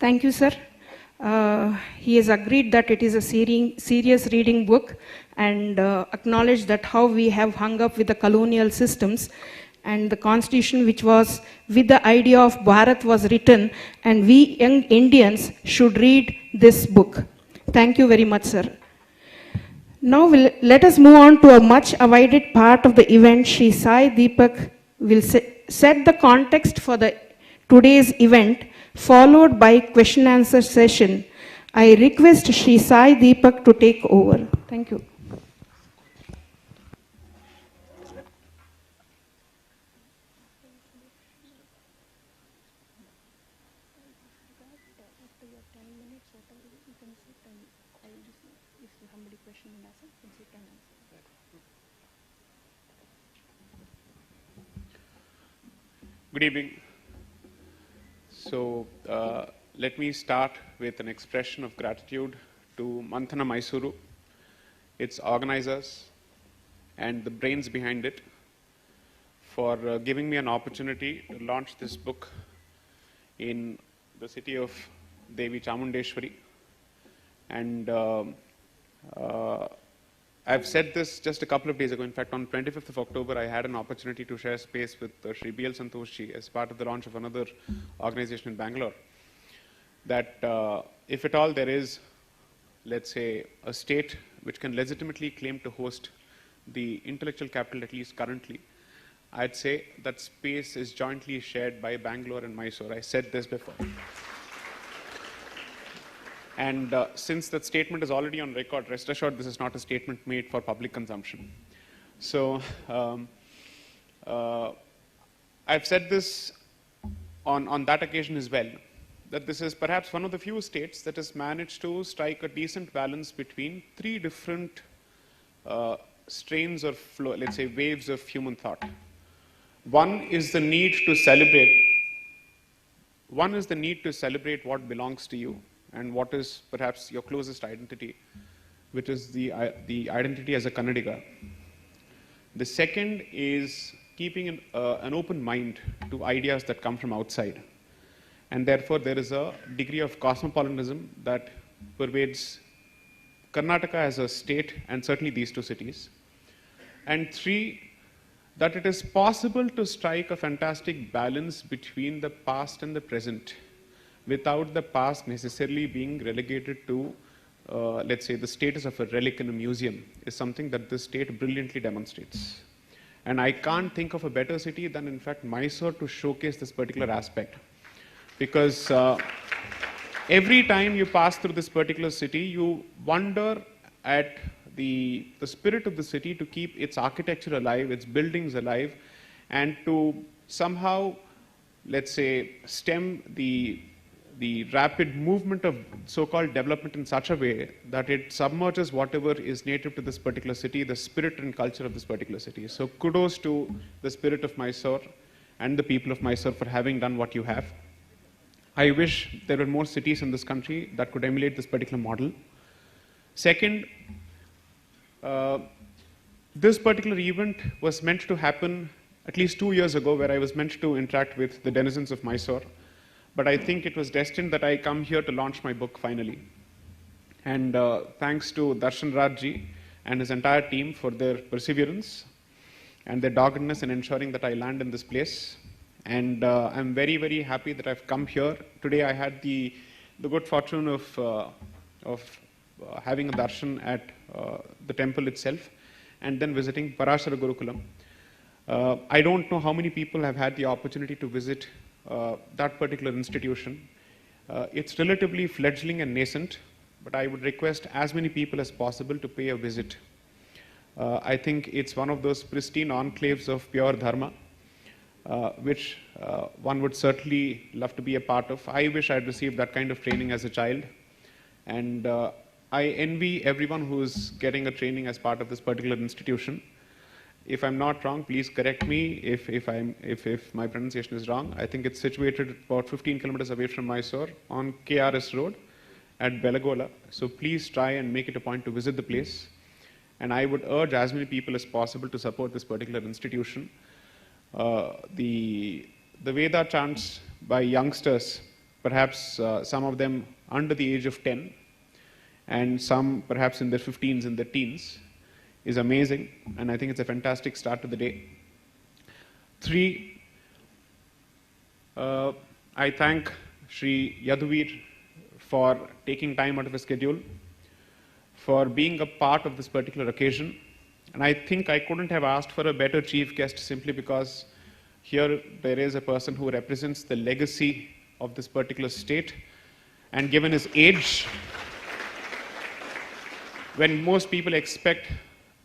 Thank you, sir. He has agreed that it is a serious reading book and acknowledged that how we have hung up with the colonial systems and the constitution which was with the idea of Bharat was written, and we young Indians should read this book. Thank you very much, sir. Now let us move on to a much awaited part of the event. Shri Sai Deepak will set the context for today's event, followed by question answer session. I request Shri Sai Deepak to take over. Thank you. Good evening. So let me start with an expression of gratitude to Manthana Mysuru, its organizers, and the brains behind it for giving me an opportunity to launch this book in the city of Devi Chamundeshwari. And I've said this just a couple of days ago. In fact, on 25th of October, I had an opportunity to share space with Shri B.L. Santoshi as part of the launch of another organization in Bangalore. That if at all there is, let's say, a state which can legitimately claim to host the intellectual capital, at least currently, I'd say that space is jointly shared by Bangalore and Mysore. I said this before. And since that statement is already on record, rest assured this is not a statement made for public consumption. So I've said this on that occasion as well, that this is perhaps one of the few states that has managed to strike a decent balance between three different strains or flow, let's say waves of human thought. One is the need to celebrate. One is the need to celebrate what belongs to you and what is perhaps your closest identity, which is the identity as a Kannadiga. The second is keeping an open mind to ideas that come from outside. And therefore, there is a degree of cosmopolitanism that pervades Karnataka as a state and certainly these two cities. And three, that it is possible to strike a fantastic balance between the past and the present without the past necessarily being relegated to, let's say, the status of a relic in a museum is something that this state brilliantly demonstrates. And I can't think of a better city than, in fact, Mysore to showcase this particular aspect. Because every time you pass through this particular city, you wonder at the spirit of the city to keep its architecture alive, its buildings alive, and to somehow, let's say, stem the rapid movement of so-called development in such a way that it submerges whatever is native to this particular city, the spirit and culture of this particular city. So kudos to the spirit of Mysore and the people of Mysore for having done what you have. I wish there were more cities in this country that could emulate this particular model. Second, this particular event was meant to happen at least 2 years ago, where I was meant to interact with the denizens of Mysore. But I think it was destined that I come here to launch my book finally. And thanks to Darshan Rajji and his entire team for their perseverance and their doggedness in ensuring that I land in this place. And I'm very, very happy that I've come here. Today I had the good fortune of having a darshan at the temple itself and then visiting Parashara Gurukulam. I don't know how many people have had the opportunity to visit that particular institution. It's relatively fledgling and nascent, but I would request as many people as possible to pay a visit. I think it's one of those pristine enclaves of pure dharma, which one would certainly love to be a part of. I wish I'd received that kind of training as a child, and I envy everyone who's getting a training as part of this particular institution. If I'm not wrong, please correct me if my pronunciation is wrong. I think it's situated about 15 kilometers away from Mysore on KRS Road at Belagola. So please try and make it a point to visit the place. And I would urge as many people as possible to support this particular institution. The Veda chants by youngsters perhaps some of them under the age of 10, and some perhaps in their 15s and their teens, is amazing, and I think it's a fantastic start to the day. 3, I thank Shri Yaduvir for taking time out of his schedule, for being a part of this particular occasion. And I think I couldn't have asked for a better chief guest simply because here there is a person who represents the legacy of this particular state, and given his age, when most people expect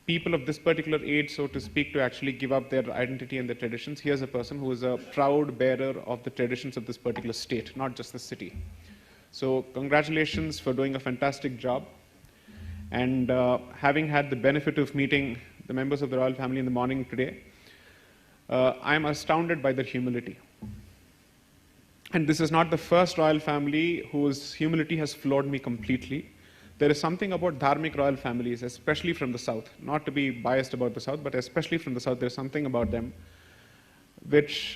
people of this particular age, so to speak, to actually give up their identity and their traditions, here's a person who is a proud bearer of the traditions of this particular state, not just the city. So congratulations for doing a fantastic job. And having had the benefit of meeting the members of the royal family in the morning today, I'm astounded by their humility. And this is not the first royal family whose humility has floored me completely. There is something about dharmic royal families, especially from the south, not to be biased about the south, but especially from the south, there's something about them which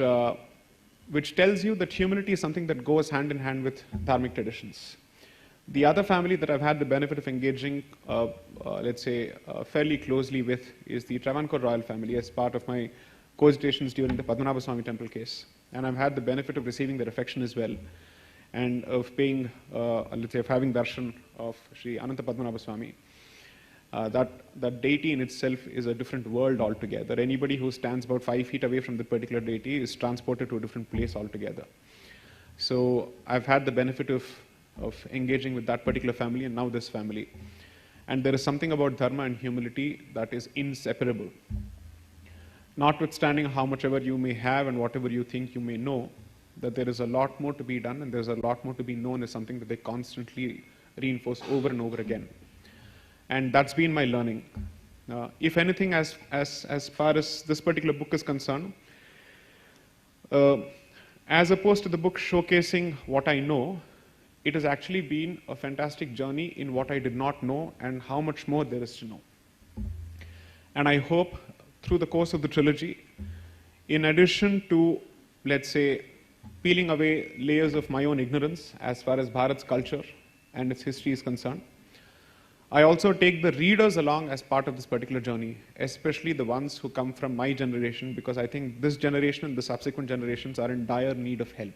tells you that humility is something that goes hand in hand with dharmic traditions. The other family that I've had the benefit of engaging, let's say, fairly closely with is the Travancore royal family as part of my cogitations during the Padmanabha Swami temple case. And I've had the benefit of receiving their affection as well, and of paying, let's say, of having darshan of Sri Ananta Padmanabha Swami. That deity in itself is a different world altogether. Anybody who stands about 5 feet away from the particular deity is transported to a different place altogether. So I've had the benefit of engaging with that particular family and now this family. And there is something about dharma and humility that is inseparable. Notwithstanding how much ever you may have and whatever you think you may know, that there is a lot more to be done and there's a lot more to be known is something that they constantly reinforce over and over again. And that's been my learning. If anything, as far as this particular book is concerned, as opposed to the book showcasing what I know, it has actually been a fantastic journey in what I did not know and how much more there is to know. And I hope through the course of the trilogy, in addition to, let's say, peeling away layers of my own ignorance as far as Bharat's culture and its history is concerned, I also take the readers along as part of this particular journey, especially the ones who come from my generation, because I think this generation and the subsequent generations are in dire need of help.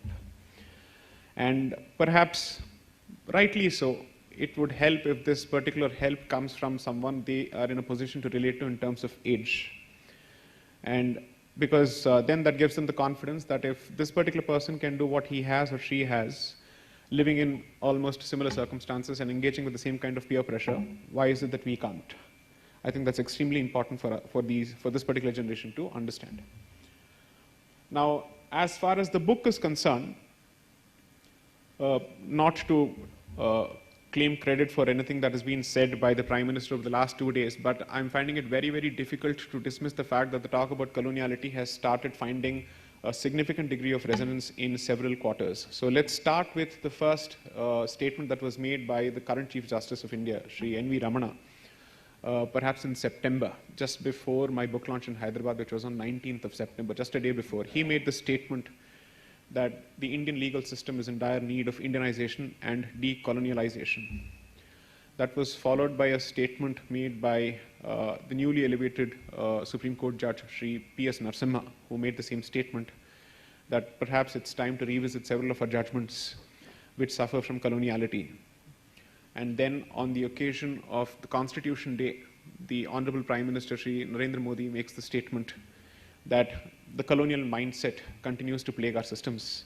And perhaps, rightly so, it would help if this particular help comes from someone they are in a position to relate to in terms of age. And because then that gives them the confidence that if this particular person can do what he has or she has, living in almost similar circumstances and engaging with the same kind of peer pressure, why is it that we can't? I think that's extremely important for this particular generation to understand. Now, as far as the book is concerned, not to claim credit for anything that has been said by the Prime Minister over the last 2 days, but I'm finding it very, very difficult to dismiss the fact that the talk about coloniality has started finding a significant degree of resonance in several quarters. So let's start with the first statement that was made by the current Chief Justice of India, Sri N.V. Ramana, perhaps in September, just before my book launch in Hyderabad, which was on 19th of September, just a day before. He made the statement that the Indian legal system is in dire need of Indianization and decolonialization. That was followed by a statement made by the newly elevated Supreme Court Judge, Sri P.S. Narasimha, who made the same statement that perhaps it's time to revisit several of our judgments which suffer from coloniality. And then on the occasion of the Constitution Day, the Honourable Prime Minister, Sri Narendra Modi, makes the statement that the colonial mindset continues to plague our systems,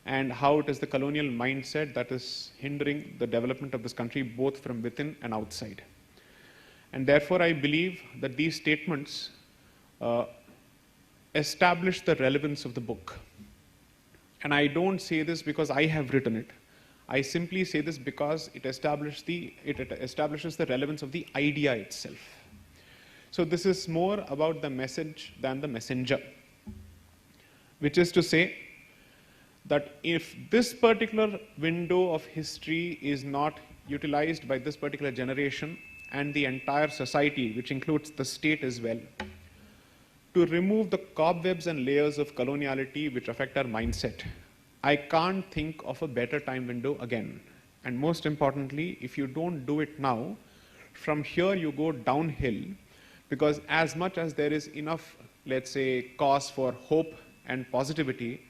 and how it is the colonial mindset that is hindering the development of this country both from within and outside. And therefore, I believe that these statements establish the relevance of the book. And I don't say this because I have written it. I simply say this because it establishes the relevance of the idea itself. So this is more about the message than the messenger, which is to say that if this particular window of history is not utilized by this particular generation and the entire society, which includes the state as well, to remove the cobwebs and layers of coloniality which affect our mindset, I can't think of a better time window again. And most importantly, if you don't do it now, from here you go downhill, because as much as there is enough, let's say, cause for hope and positivity,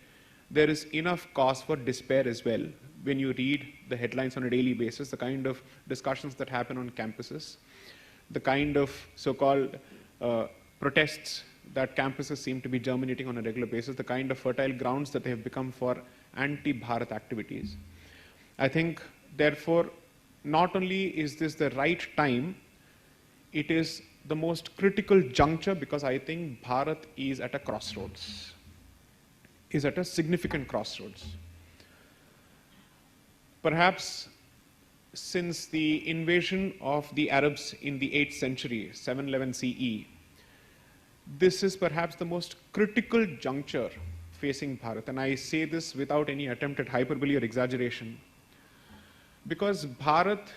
there is enough cause for despair as well. When you read the headlines on a daily basis, the kind of discussions that happen on campuses, the kind of so-called protests that campuses seem to be germinating on a regular basis, the kind of fertile grounds that they have become for anti-Bharat activities. I think, therefore, not only is this the right time, it is the most critical juncture, because I think Bharat is at a crossroads, is at a significant crossroads. Perhaps since the invasion of the Arabs in the 8th century, 711 CE, this is perhaps the most critical juncture facing Bharat. And I say this without any attempt at hyperbole or exaggeration, because Bharat,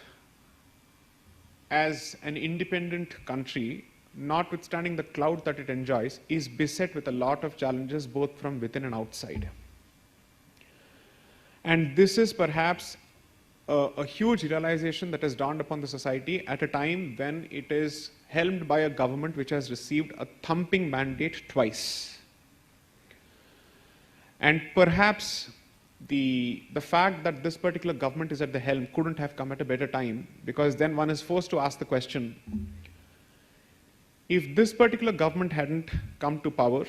as an independent country, notwithstanding the clout that it enjoys, is beset with a lot of challenges both from within and outside. And this is perhaps a huge realization that has dawned upon the society at a time when it is helmed by a government which has received a thumping mandate twice. And perhaps the fact that this particular government is at the helm couldn't have come at a better time, because then one is forced to ask the question, if this particular government hadn't come to power,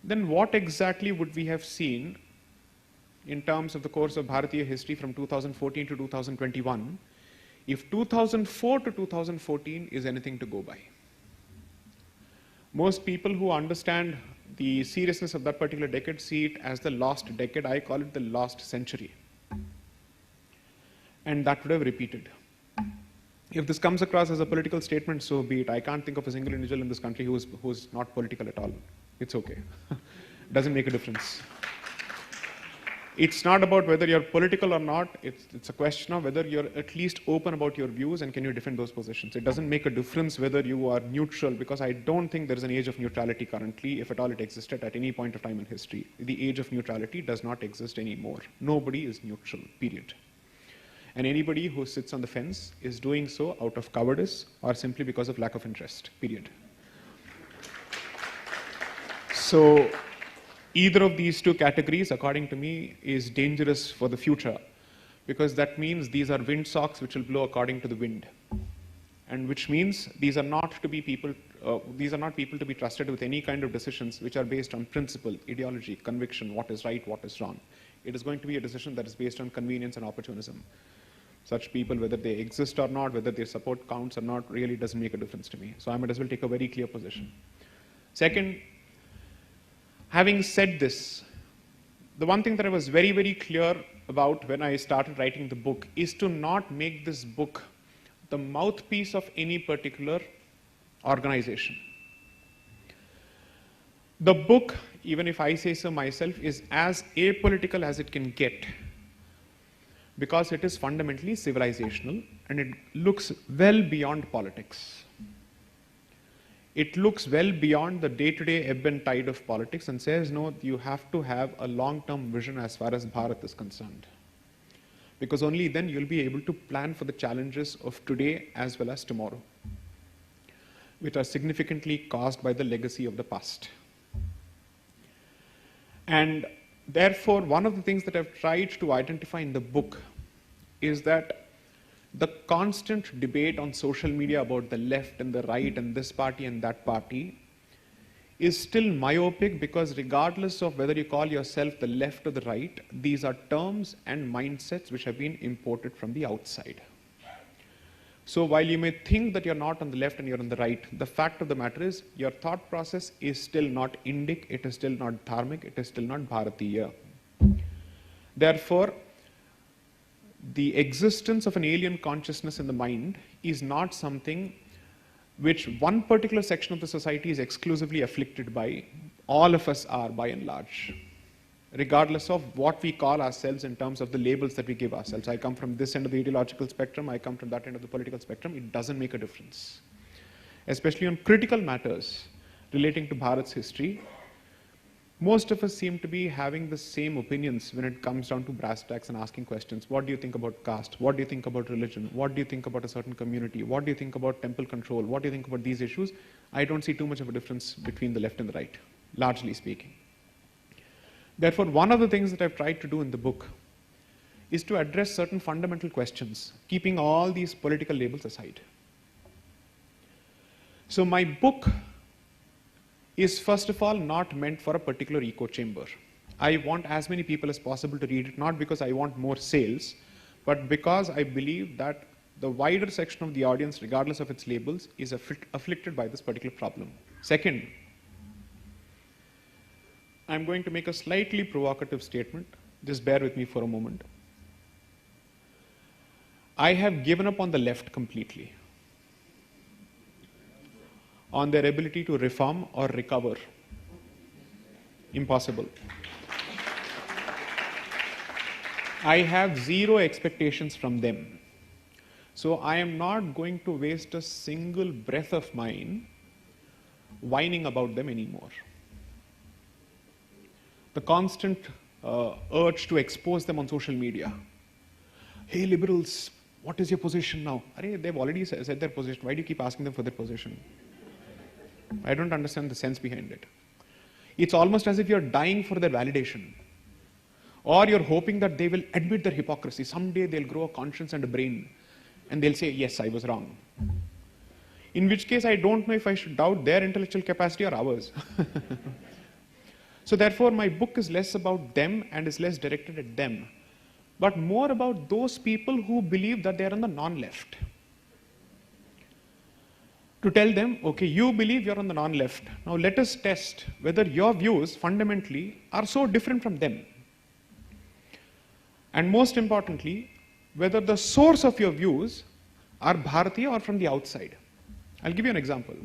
then what exactly would we have seen in terms of the course of Bharatiya history from 2014 to 2021, if 2004 to 2014 is anything to go by? Most people who understand the seriousness of that particular decade see it as the lost decade. I call it the lost century. And that would have repeated. If this comes across as a political statement, so be it. I can't think of a single individual in this country who's not political at all. It's okay. Doesn't make a difference. It's not about whether you're political or not. It's a question of whether you're at least open about your views and can you defend those positions. It doesn't make a difference whether you are neutral, because I don't think there is an age of neutrality currently, if at all it existed at any point of time in history. The age of neutrality does not exist anymore. Nobody is neutral, period. And anybody who sits on the fence is doing so out of cowardice or simply because of lack of interest, period. So either of these two categories, according to me, is dangerous for the future, because that means these are windsocks which will blow according to the wind, and which means these are not people to be trusted with any kind of decisions which are based on principle, ideology, conviction, what is right, what is wrong. It is going to be a decision that is based on convenience and opportunism. Such people, whether they exist or not, whether their support counts or not, really doesn't make a difference to me. So I might as well take a very clear position. Second, having said this, the one thing that I was very, very clear about when I started writing the book is to not make this book the mouthpiece of any particular organization. The book, even if I say so myself, is as apolitical as it can get, because it is fundamentally civilizational and it looks well beyond politics. It looks well beyond the day-to-day ebb and tide of politics and says, no, you have to have a long-term vision as far as Bharat is concerned. Because only then you'll be able to plan for the challenges of today as well as tomorrow, which are significantly caused by the legacy of the past. And therefore, one of the things that I've tried to identify in the book is that the constant debate on social media about the left and the right and this party and that party is still myopic, because regardless of whether you call yourself the left or the right, these are terms and mindsets which have been imported from the outside. So while you may think that you're not on the left and you're on the right, the fact of the matter is your thought process is still not Indic, it is still not dharmic, it is still not Bharatiya. Therefore, the existence of an alien consciousness in the mind is not something which one particular section of the society is exclusively afflicted by. All of us are, by and large, regardless of what we call ourselves in terms of the labels that we give ourselves. I come from this end of the ideological spectrum, I come from that end of the political spectrum. It doesn't make a difference. Especially on critical matters relating to Bharat's history, most of us seem to be having the same opinions when it comes down to brass tacks and asking questions. What do you think about caste? What do you think about religion? What do you think about a certain community? What do you think about temple control? What do you think about these issues? I don't see too much of a difference between the left and the right, largely speaking. Therefore, one of the things that I've tried to do in the book is to address certain fundamental questions, keeping all these political labels aside. So my book is first of all not meant for a particular echo chamber. I want as many people as possible to read it, not because I want more sales, but because I believe that the wider section of the audience, regardless of its labels, is afflicted by this particular problem. Second, I'm going to make a slightly provocative statement. Just bear with me for a moment. I have given up on the left completely, on their ability to reform or recover. Impossible. I have zero expectations from them. So I am not going to waste a single breath of mine whining about them anymore. The constant urge to expose them on social media. Hey liberals, what is your position now? They've already said their position. Why do you keep asking them for their position? I don't understand the sense behind it. It's almost as if you're dying for their validation. Or you're hoping that they will admit their hypocrisy. Someday they'll grow a conscience and a brain and they'll say, yes, I was wrong. In which case, I don't know if I should doubt their intellectual capacity or ours. So therefore, my book is less about them and is less directed at them, but more about those people who believe that they're on the non-left. To tell them, okay, you believe you're on the non-left. Now let us test whether your views fundamentally are so different from them. And most importantly, whether the source of your views are Bharatiya or from the outside. I'll give you an example.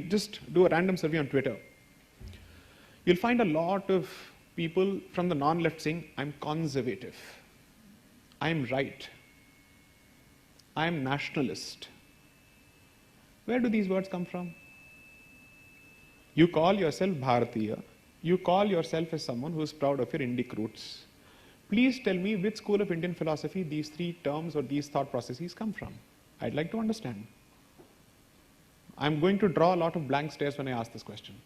Just do a random survey on Twitter. You'll find a lot of people from the non-left saying, I'm conservative, I'm right, I'm nationalist. Where do these words come from? You call yourself Bharatiya, you call yourself as someone who is proud of your Indic roots. Please tell me which school of Indian philosophy these three terms or these thought processes come from. I'd like to understand. I'm going to draw a lot of blank stares when I ask this question.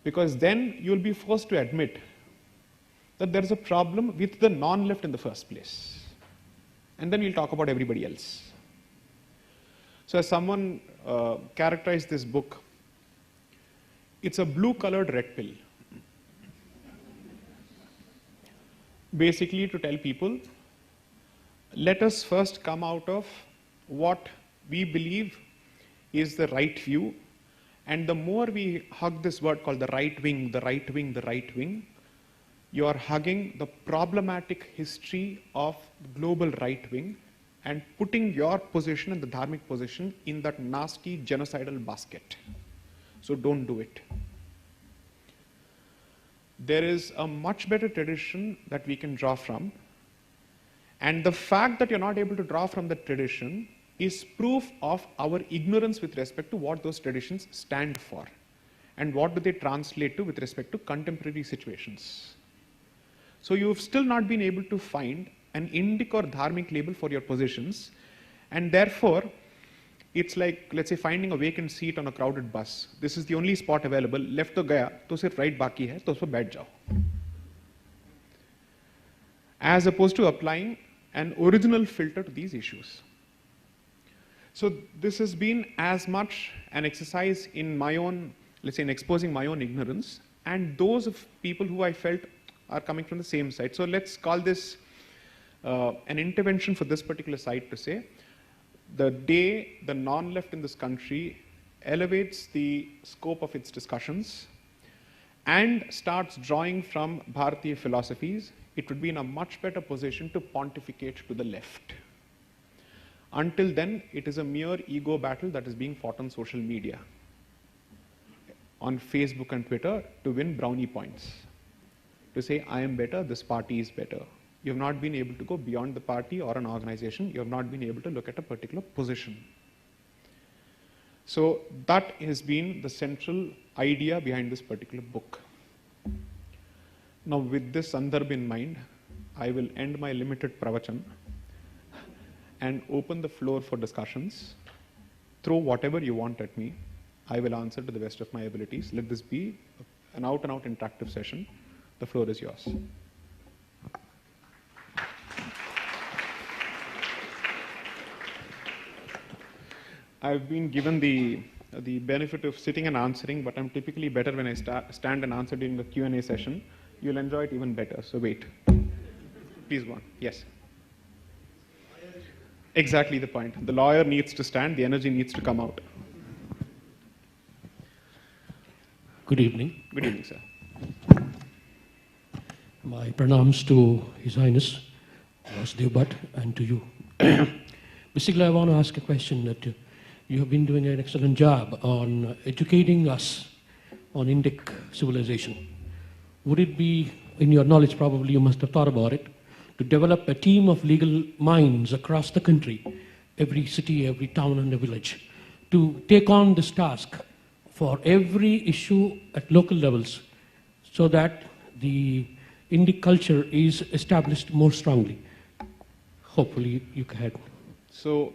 Because then you'll be forced to admit that there is a problem with the non-left in the first place. And then we'll talk about everybody else. So as someone characterized this book, it's a blue-colored red pill. Basically to tell people, let us first come out of what we believe is the right view, and the more we hug this word called the right wing, the right wing, the right wing, you are hugging the problematic history of the global right wing and putting your position and the dharmic position in that nasty genocidal basket. So don't do it. There is a much better tradition that we can draw from, and the fact that you're not able to draw from that tradition is proof of our ignorance with respect to what those traditions stand for and what do they translate to with respect to contemporary situations. So you've still not been able to find an Indic or dharmic label for your positions, and therefore it's like, let's say, finding a vacant seat on a crowded bus. This is the only spot available, left to gaya, to sirf right baki hai, to uspe baith jao. As opposed to applying an original filter to these issues. So this has been as much an exercise in my own, let's say, in exposing my own ignorance, and those of people who I felt are coming from the same side. So let's call this an intervention for this particular side to say, the day the non-left in this country elevates the scope of its discussions and starts drawing from Bharatiya philosophies, it would be in a much better position to pontificate to the left. Until then, it is a mere ego battle that is being fought on social media, on Facebook and Twitter, to win brownie points. To say, I am better, this party is better. You have not been able to go beyond the party or an organization. You have not been able to look at a particular position. So that has been the central idea behind this particular book. Now, with this sandarbh in mind, I will end my limited pravachan and open the floor for discussions. Throw whatever you want at me. I will answer to the best of my abilities. Let this be an out-and-out interactive session. The floor is yours. I've been given the benefit of sitting and answering, but I'm typically better when I stand and answer during the Q&A session. You'll enjoy it even better, so wait. Please go on. Yes. Exactly the point. The lawyer needs to stand, the energy needs to come out. Good evening. Good evening, sir. My pranams to His Highness, Sai Deepak, and to you. Basically, I want to ask a question that you have been doing an excellent job on educating us on Indic civilization. Would it be, in your knowledge probably you must have thought about it, to develop a team of legal minds across the country, every city, every town and a village, to take on this task for every issue at local levels so that the Indic culture is established more strongly? Hopefully you can. So,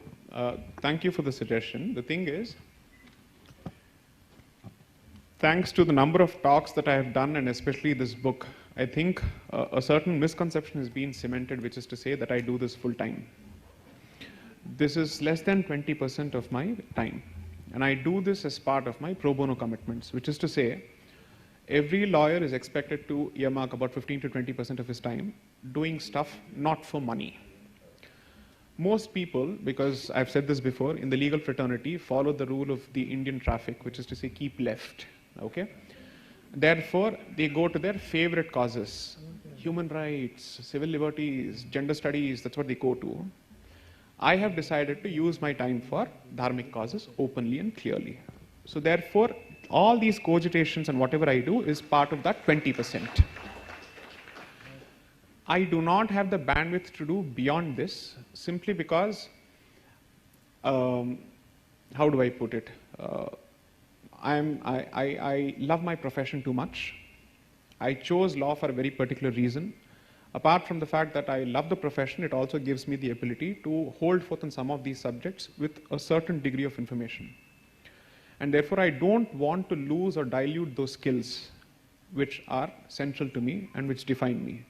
thank you for the suggestion. The thing is, thanks to the number of talks that I have done, and especially this book, I think a certain misconception has been cemented, which is to say that I do this full time. This is less than 20% of my time. And I do this as part of my pro bono commitments, which is to say, every lawyer is expected to earmark about 15 to 20% of his time doing stuff not for money. Most people, because I've said this before, in the legal fraternity, follow the rule of the Indian traffic, which is to say, keep left. Okay? Therefore, they go to their favorite causes. Human rights, civil liberties, gender studies, that's what they go to. I have decided to use my time for dharmic causes openly and clearly. So therefore, all these cogitations and whatever I do is part of that 20%. I do not have the bandwidth to do beyond this, simply because, how do I put it? I love my profession too much. I chose law for a very particular reason. Apart from the fact that I love the profession, it also gives me the ability to hold forth on some of these subjects with a certain degree of information. And therefore, I don't want to lose or dilute those skills which are central to me and which define me.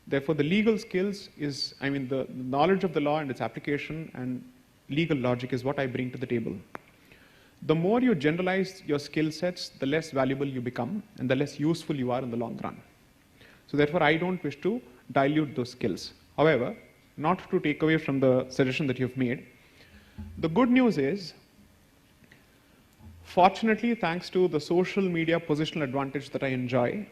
Therefore, the legal skills is, the knowledge of the law and its application and legal logic is what I bring to the table. The more you generalize your skill sets, the less valuable you become and the less useful you are in the long run. So therefore, I don't wish to dilute those skills. However, not to take away from the suggestion that you've made, the good news is, fortunately, thanks to the social media positional advantage that I enjoy,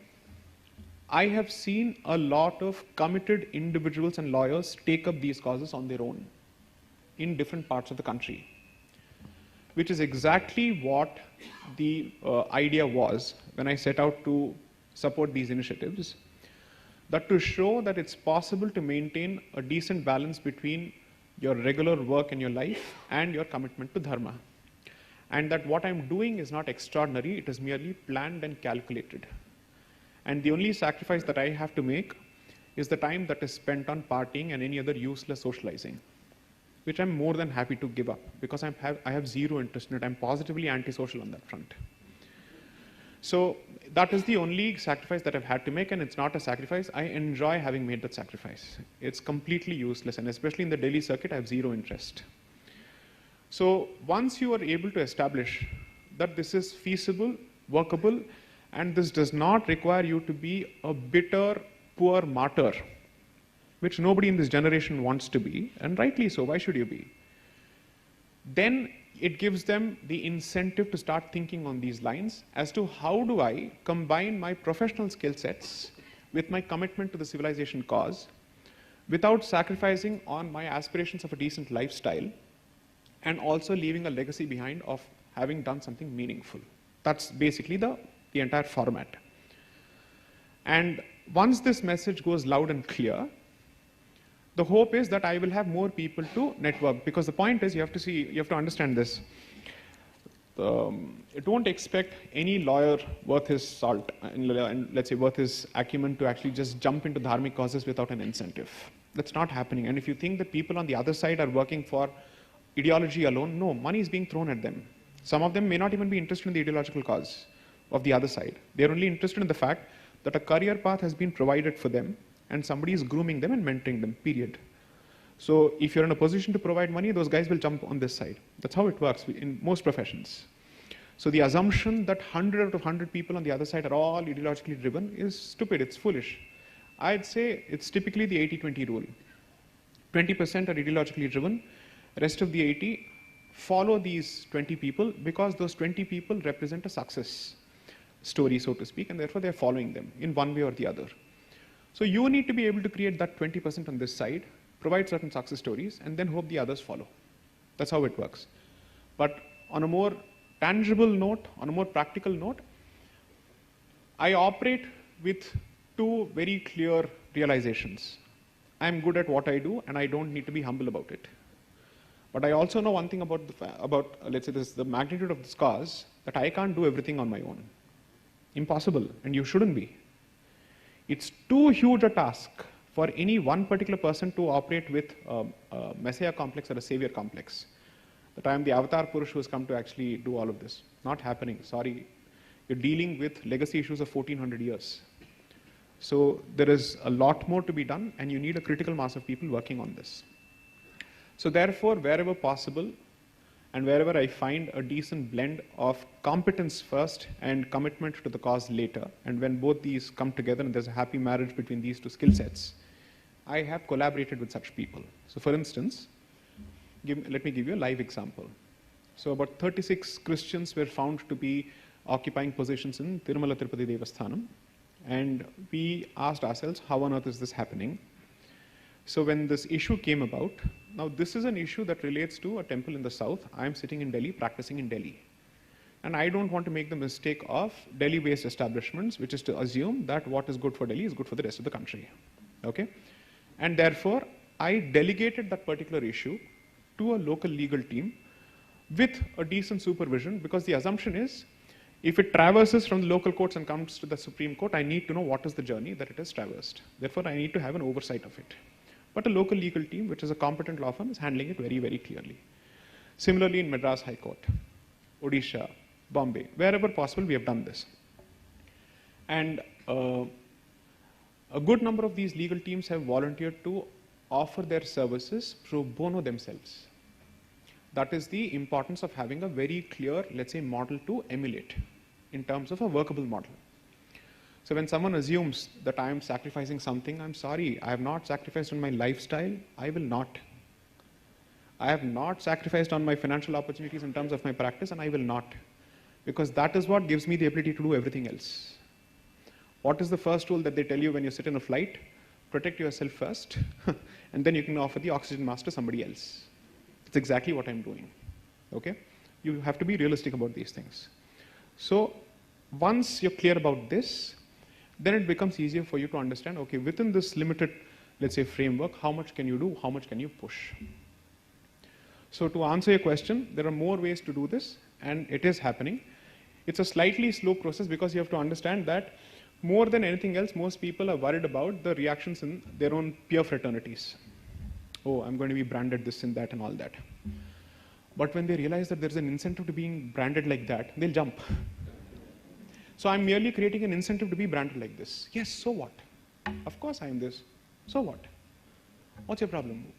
I have seen a lot of committed individuals and lawyers take up these causes on their own in different parts of the country, which is exactly what the idea was when I set out to support these initiatives, that to show that it's possible to maintain a decent balance between your regular work in your life and your commitment to dharma. And that what I'm doing is not extraordinary, it is merely planned and calculated. And the only sacrifice that I have to make is the time that is spent on partying and any other useless socializing, which I'm more than happy to give up because I have zero interest in it. I'm positively antisocial on that front. So that is the only sacrifice that I've had to make, and it's not a sacrifice. I enjoy having made that sacrifice. It's completely useless, and especially in the Delhi circuit, I have zero interest. So once you are able to establish that this is feasible, workable, and this does not require you to be a bitter, poor martyr, which nobody in this generation wants to be, and rightly so, why should you be? Then it gives them the incentive to start thinking on these lines as to how do I combine my professional skill sets with my commitment to the civilization cause without sacrificing on my aspirations of a decent lifestyle and also leaving a legacy behind of having done something meaningful. That's basically the entire format. And once this message goes loud and clear, the hope is that I will have more people to network, because the point is you have to understand this. don't expect any lawyer worth his salt and let's say worth his acumen to actually just jump into dharmic causes without an incentive. That's not happening. And if you think that people on the other side are working for ideology alone, no, money is being thrown at them. Some of them may not even be interested in the ideological cause of the other side. They're only interested in the fact that a career path has been provided for them and somebody is grooming them and mentoring them, period. So if you're in a position to provide money, those guys will jump on this side. That's how it works in most professions. So the assumption that 100 out of 100 people on the other side are all ideologically driven is stupid, it's foolish. I'd say it's typically the 80-20 rule. 20% are ideologically driven, rest of the 80 follow these 20 people because those 20 people represent a success story, so to speak, and therefore they're following them in one way or the other. So you need to be able to create that 20% on this side, provide certain success stories, and then hope the others follow. That's how it works. But on a more tangible note, on a more practical note, I operate with two very clear realizations. I'm good at what I do, and I don't need to be humble about it. But I also know one thing about, let's say, the magnitude of this cause, that I can't do everything on my own. Impossible, and you shouldn't be. It's too huge a task for any one particular person to operate with a messiah complex or a savior complex. That I am the avatar Purush who has come to actually do all of this. Not happening, sorry. You're dealing with legacy issues of 1400 years. So there is a lot more to be done, and you need a critical mass of people working on this. So therefore, wherever possible, and wherever I find a decent blend of competence first and commitment to the cause later, and when both these come together and there's a happy marriage between these two skill sets, I have collaborated with such people. So for instance, let me give you a live example. So about 36 Christians were found to be occupying positions in Tirumala Tirupati Devasthanam, and we asked ourselves, how on earth is this happening? So when this issue came about, now this is an issue that relates to a temple in the south. I'm sitting in Delhi, practicing in Delhi. And I don't want to make the mistake of Delhi-based establishments, which is to assume that what is good for Delhi is good for the rest of the country. Okay? And therefore, I delegated that particular issue to a local legal team with a decent supervision, because the assumption is, if it traverses from the local courts and comes to the Supreme Court, I need to know what is the journey that it has traversed. Therefore, I need to have an oversight of it. But a local legal team, which is a competent law firm, is handling it very, very clearly. Similarly, in Madras High Court, Odisha, Bombay, wherever possible, we have done this. And a good number of these legal teams have volunteered to offer their services pro bono themselves. That is the importance of having a very clear, let's say, model to emulate in terms of a workable model. So when someone assumes that I am sacrificing something, I'm sorry, I have not sacrificed on my lifestyle, I will not. I have not sacrificed on my financial opportunities in terms of my practice, and I will not. Because that is what gives me the ability to do everything else. What is the first rule that they tell you when you sit in a flight? Protect yourself first, and then you can offer the oxygen mask to somebody else. It's exactly what I'm doing. Okay? You have to be realistic about these things. So once you're clear about this, then it becomes easier for you to understand, okay, within this limited, let's say, framework, how much can you do, how much can you push? So to answer your question, there are more ways to do this, and it is happening. It's a slightly slow process because you have to understand that more than anything else, most people are worried about the reactions in their own peer fraternities. Oh, I'm going to be branded this and that and all that. But when they realize that there's an incentive to being branded like that, they'll jump. So I'm merely creating an incentive to be branded like this. Yes, so what? Of course I am this. So what? What's your problem?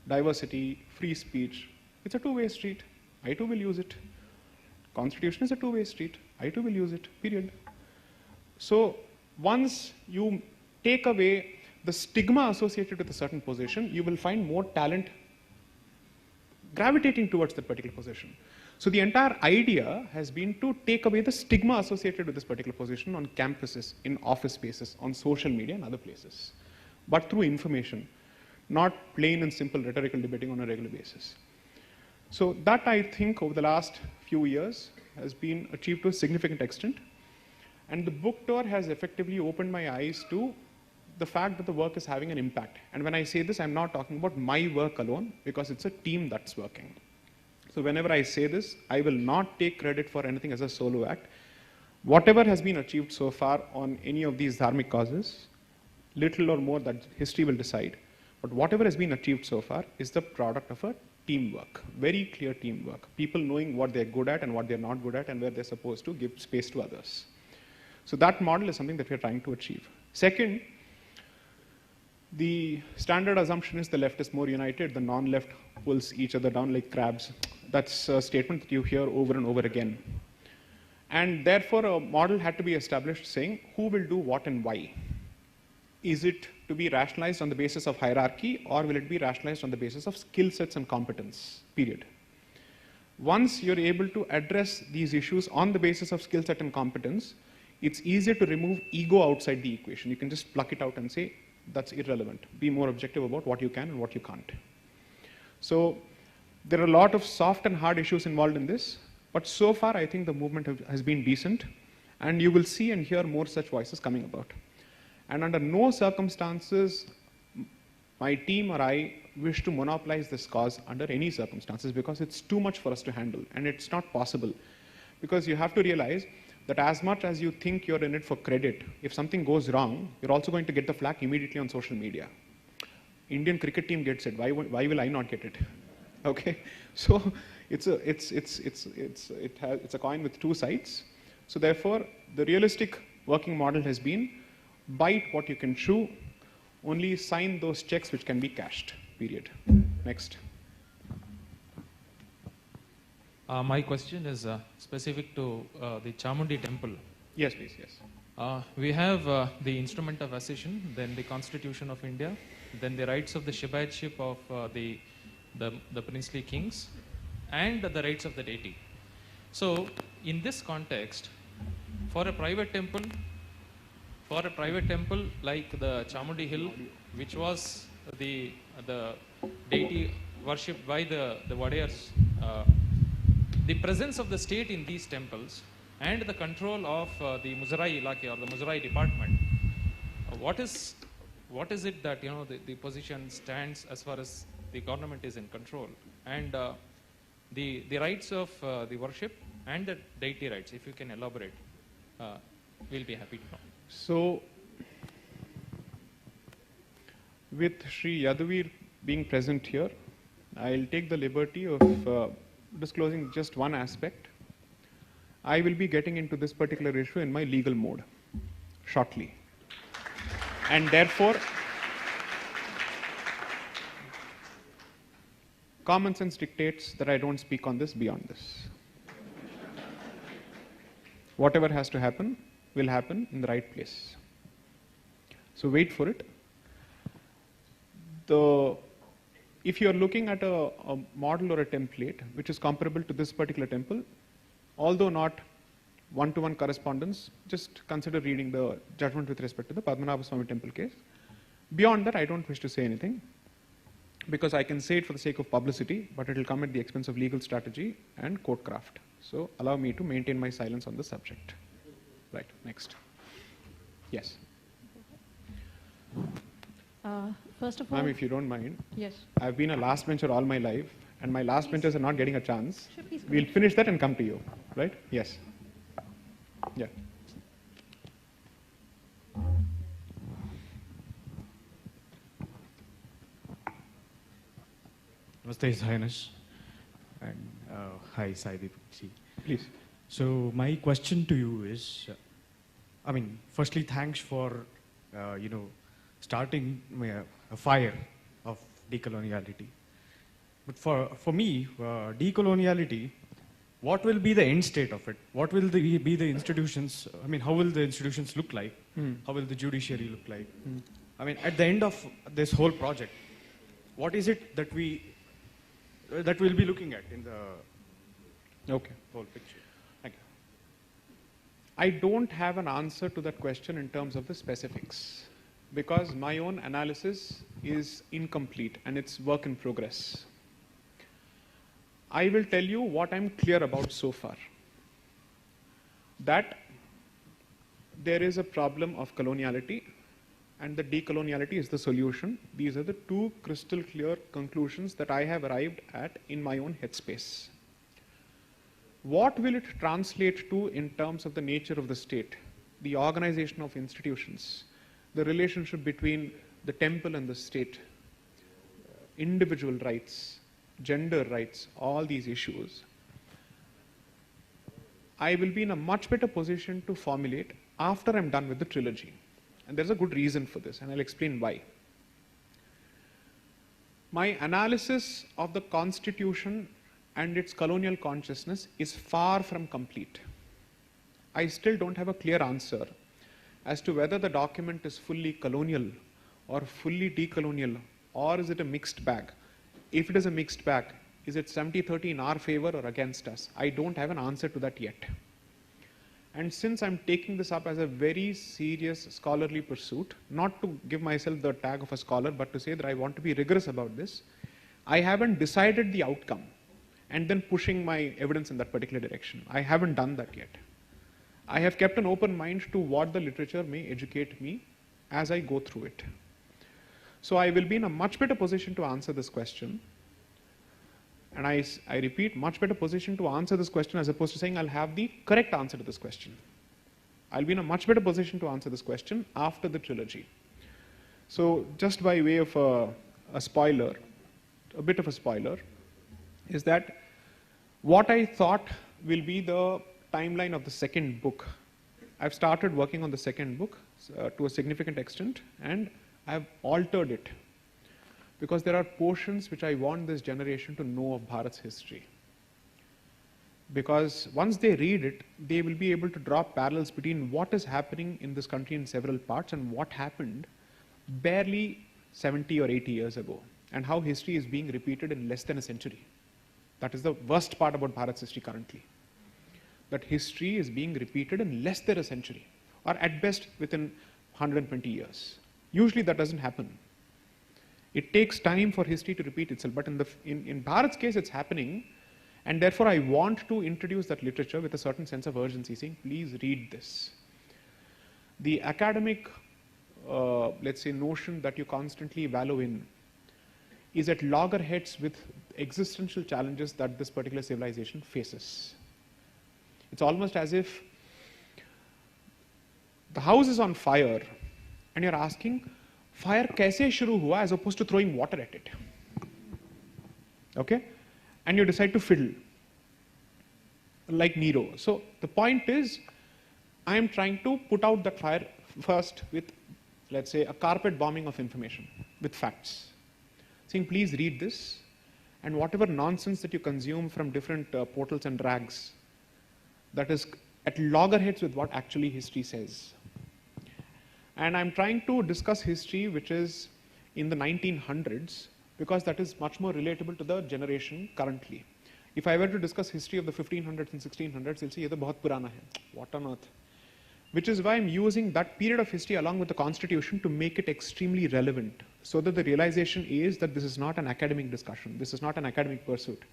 Diversity, free speech, it's a two-way street. I too will use it. Constitution is a two-way street. I too will use it, period. So once you take away the stigma associated with a certain position, you will find more talent gravitating towards that particular position. So the entire idea has been to take away the stigma associated with this particular position on campuses, in office spaces, on social media and other places, but through information, not plain and simple rhetorical debating on a regular basis. So that, I think, over the last few years has been achieved to a significant extent. And the book tour has effectively opened my eyes to the fact that the work is having an impact. And when I say this, I'm not talking about my work alone, because it's a team that's working. So whenever I say this, I will not take credit for anything as a solo act. Whatever has been achieved so far on any of these dharmic causes, little or more that history will decide, but whatever has been achieved so far is the product of a teamwork, very clear teamwork, people knowing what they're good at and what they're not good at and where they're supposed to give space to others. So that model is something that we're trying to achieve. Second, the standard assumption is the left is more united, the non-left pulls each other down like crabs. That's a statement that you hear over and over again. And therefore, a model had to be established saying who will do what and why. Is it to be rationalized on the basis of hierarchy, or will it be rationalized on the basis of skill sets and competence, period. Once you're able to address these issues on the basis of skill set and competence, it's easier to remove ego outside the equation. You can just pluck it out and say, that's irrelevant. Be more objective about what you can and what you can't. So there are a lot of soft and hard issues involved in this, but so far I think the movement has been decent, and you will see and hear more such voices coming about. And under no circumstances my team or I wish to monopolize this cause under any circumstances, because it's too much for us to handle, and it's not possible. Because you have to realize that as much as you think you're in it for credit, if something goes wrong, you're also going to get the flack immediately on social media. Indian cricket team gets it. Why will I not get it? Okay, so it's a coin with two sides. So therefore, the realistic working model has been bite what you can chew, only sign those checks which can be cashed, period. Next. My question is specific to the Chamundi temple. Yes, please, yes. We have the instrument of accession, then the Constitution of India, then the rights of the Shibaitship of the princely kings, and the rights of the deity. So, in this context, for a private temple like the Chamundi Hill, which was the deity worshipped by the Wadiyars, the presence of the state in these temples and the control of the Muzarai Ilake or the Muzarai department, what is it that the position stands as far as the government is in control, and the rights of the worship and the deity rights, if you can elaborate, we'll be happy to know. So, with Sri Yaduvir being present here, I'll take the liberty of disclosing just one aspect. I will be getting into this particular issue in my legal mode shortly. And therefore, common sense dictates that I don't speak on this beyond this. Whatever has to happen will happen in the right place. So wait for it. If you are looking at a model or a template which is comparable to this particular temple, although not one-to-one correspondence, just consider reading the judgment with respect to the Padmanabha Swami temple case. Beyond that, I don't wish to say anything, because I can say it for the sake of publicity, but it will come at the expense of legal strategy and court craft. So allow me to maintain my silence on the subject. Right, next. Yes. First of all, Ma'am, if you don't mind, yes. I've been a last bencher all my life, and my last benchers are not getting a chance. Sure, please go We'll ahead. finish that and come to you, right? Yes. Yeah. Namaste, His Highness, and hi, Sai Deepak. Please. So my question to you is, firstly, thanks for, starting a fire of decoloniality. But for me, decoloniality, what will be the end state of it? What will be the institutions? How will the institutions look like? How will the judiciary look like? At the end of this whole project, what is it that we'll be looking at in the whole picture? Thank you. I don't have an answer to that question in terms of the specifics, because my own analysis is incomplete and it's work in progress. I will tell you what I'm clear about so far. That there is a problem of coloniality, and the decoloniality is the solution. These are the two crystal clear conclusions that I have arrived at in my own headspace. What will it translate to in terms of the nature of the state, the organization of institutions, the relationship between the temple and the state, individual rights, gender rights, all these issues? I will be in a much better position to formulate after I'm done with the trilogy. And there's a good reason for this, and I'll explain why. My analysis of the Constitution and its colonial consciousness is far from complete. I still don't have a clear answer as to whether the document is fully colonial or fully decolonial, or is it a mixed bag. If it is a mixed bag, is it 70-30 in our favor or against us? I don't have an answer to that yet. And since I'm taking this up as a very serious scholarly pursuit, not to give myself the tag of a scholar, but to say that I want to be rigorous about this, I haven't decided the outcome and then pushing my evidence in that particular direction. I haven't done that yet. I have kept an open mind to what the literature may educate me as I go through it. So I will be in a much better position to answer this question. And I repeat, much better position to answer this question as opposed to saying I'll have the correct answer to this question. I'll be in a much better position to answer this question after the trilogy. So just by way of a spoiler, a bit of a spoiler, is that what I thought will be the timeline of the second book. I've started working on the second book to a significant extent, and I've altered it, because there are portions which I want this generation to know of Bharat's history. Because once they read it, they will be able to draw parallels between what is happening in this country in several parts and what happened barely 70 or 80 years ago, and how history is being repeated in less than a century. That is the worst part about Bharat's history currently. That history is being repeated in less than a century, or at best within 120 years. Usually that doesn't happen. It takes time for history to repeat itself, but in Bharat's case it's happening, and therefore I want to introduce that literature with a certain sense of urgency, saying please read this. The academic, let's say, notion that you constantly wallow in is at loggerheads with existential challenges that this particular civilization faces. It's almost as if the house is on fire and you're asking, fire kaise shuru hua, as opposed to throwing water at it. Okay? And you decide to fiddle, like Nero. So the point is, I am trying to put out that fire first with, let's say, a carpet bombing of information, with facts. Saying, please read this, and whatever nonsense that you consume from different portals and rags, that is at loggerheads with what actually history says. And I'm trying to discuss history which is in the 1900s, because that is much more relatable to the generation currently. If I were to discuss history of the 1500s and 1600s, you'll say, ye to bahut purana hai. What on earth? Which is why I'm using that period of history along with the Constitution to make it extremely relevant, so that the realization is that this is not an academic discussion, this is not an academic pursuit.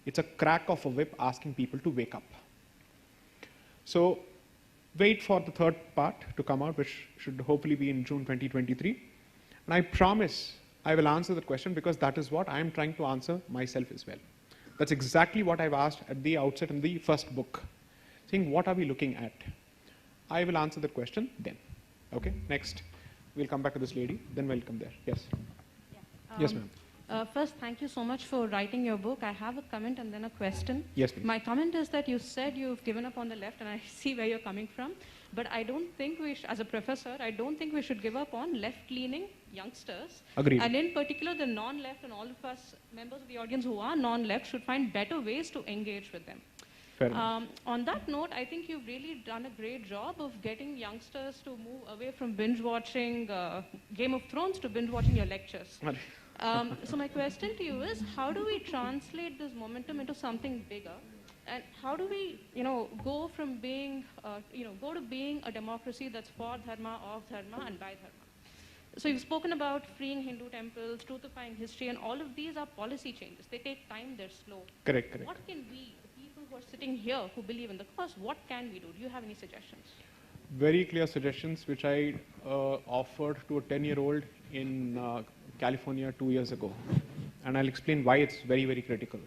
It's a crack of a whip asking people to wake up. So wait for the third part to come out, which should hopefully be in June 2023. And I promise I will answer that question, because that is what I am trying to answer myself as well. That's exactly what I've asked at the outset in the first book, saying what are we looking at? I will answer that question then. Okay, next. We'll come back to this lady, then we'll come there. Yes. Yeah. Yes, ma'am. First, thank you so much for writing your book. I have a comment and then a question. Yes, please. My comment is that you said you've given up on the left, and I see where you're coming from. But I don't think as a professor, I don't think we should give up on left-leaning youngsters. Agreed. And in particular, the non-left, and all of us members of the audience who are non-left should find better ways to engage with them. Fair enough. On that note, I think you've really done a great job of getting youngsters to move away from binge-watching Game of Thrones to binge-watching your lectures. So my question to you is, how do we translate this momentum into something bigger? And how do we, go from being, go to being a democracy that's for dharma, of dharma, and by dharma? So you've spoken about freeing Hindu temples, truthifying history, and all of these are policy changes. They take time, they're slow. Correct, correct. What can we, the people who are sitting here who believe in the cause, what can we do? Do you have any suggestions? Very clear suggestions, which I offered to a 10-year-old in California 2 years ago. And I'll explain why it's very, very critical.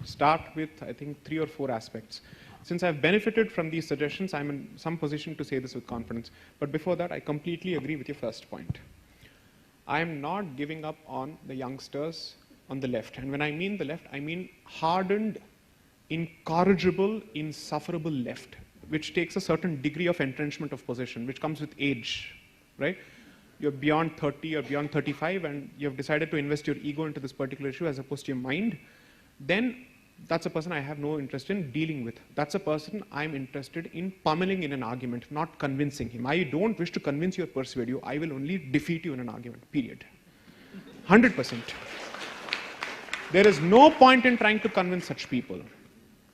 start with, I think, 3 or 4 aspects. Since I've benefited from these suggestions, I'm in some position to say this with confidence. But before that, I completely agree with your first point. I am not giving up on the youngsters on the left. And when I mean the left, I mean hardened, incorrigible, insufferable left, which takes a certain degree of entrenchment of position, which comes with age, right? You're beyond 30 or beyond 35, and you've decided to invest your ego into this particular issue as opposed to your mind, then that's a person I have no interest in dealing with. That's a person I'm interested in pummeling in an argument, not convincing him. I don't wish to convince you or persuade you. I will only defeat you in an argument, period. 100%. There is no point in trying to convince such people.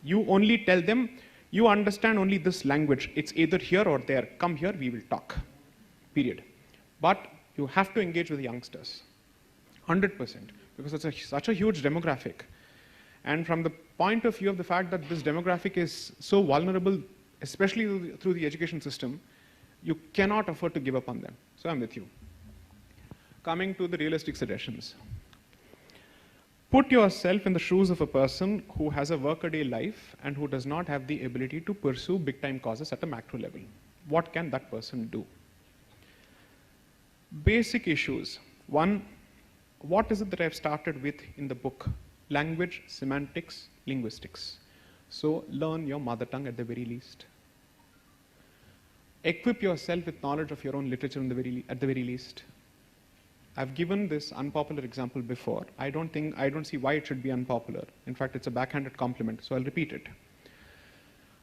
You only tell them, you understand only this language. It's either here or there. Come here, we will talk, period. But you have to engage with the youngsters, 100%, because it's such a huge demographic. And from the point of view of the fact that this demographic is so vulnerable, especially through the education system, you cannot afford to give up on them. So I'm with you. Coming to the realistic suggestions. Put yourself in the shoes of a person who has a workaday life and who does not have the ability to pursue big-time causes at a macro level. What can that person do? Basic issues. One, what is it that I've started with in the book? Language, semantics, linguistics. So learn your mother tongue at the very least. Equip yourself with knowledge of your own literature at the very least. I've given this unpopular example before. I don't see why it should be unpopular. In fact, it's a backhanded compliment, so I'll repeat it.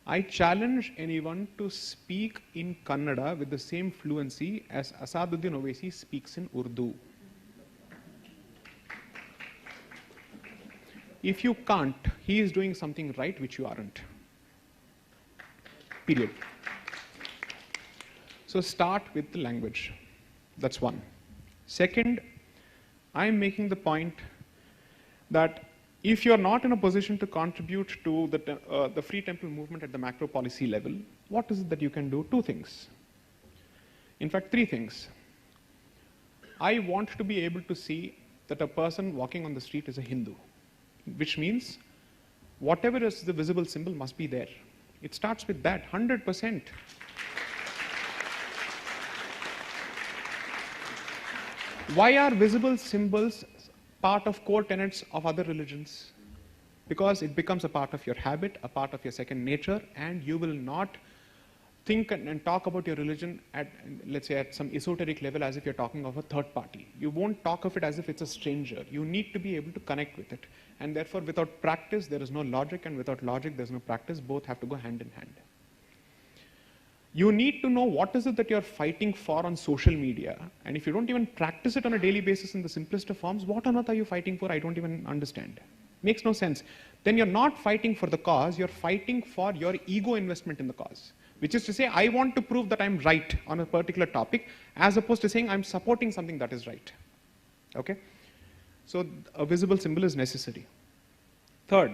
I challenge anyone to speak in Kannada with the same fluency as Asaduddin Owaisi speaks in Urdu. If you can't, he is doing something right which you aren't. Period. So start with the language. That's one. Second, I'm making the point that if you're not in a position to contribute to the free temple movement at the macro policy level, what is it that you can do? 2 things. In fact, 3 things. I want to be able to see that a person walking on the street is a Hindu, which means whatever is the visible symbol must be there. It starts with that, 100%. Why are visible symbols part of core tenets of other religions? Because it becomes a part of your habit, a part of your second nature, and you will not think and talk about your religion at, let's say, at some esoteric level as if you're talking of a third party. You won't talk of it as if it's a stranger. You need to be able to connect with it. And therefore, without practice, there is no logic, and without logic, there's no practice. Both have to go hand in hand. You need to know what is it that you're fighting for on social media. And if you don't even practice it on a daily basis in the simplest of forms, what on earth are you fighting for? I don't even understand. Makes no sense. Then you're not fighting for the cause, you're fighting for your ego investment in the cause. Which is to say, I want to prove that I'm right on a particular topic, as opposed to saying I'm supporting something that is right. Okay? So a visible symbol is necessary. Third,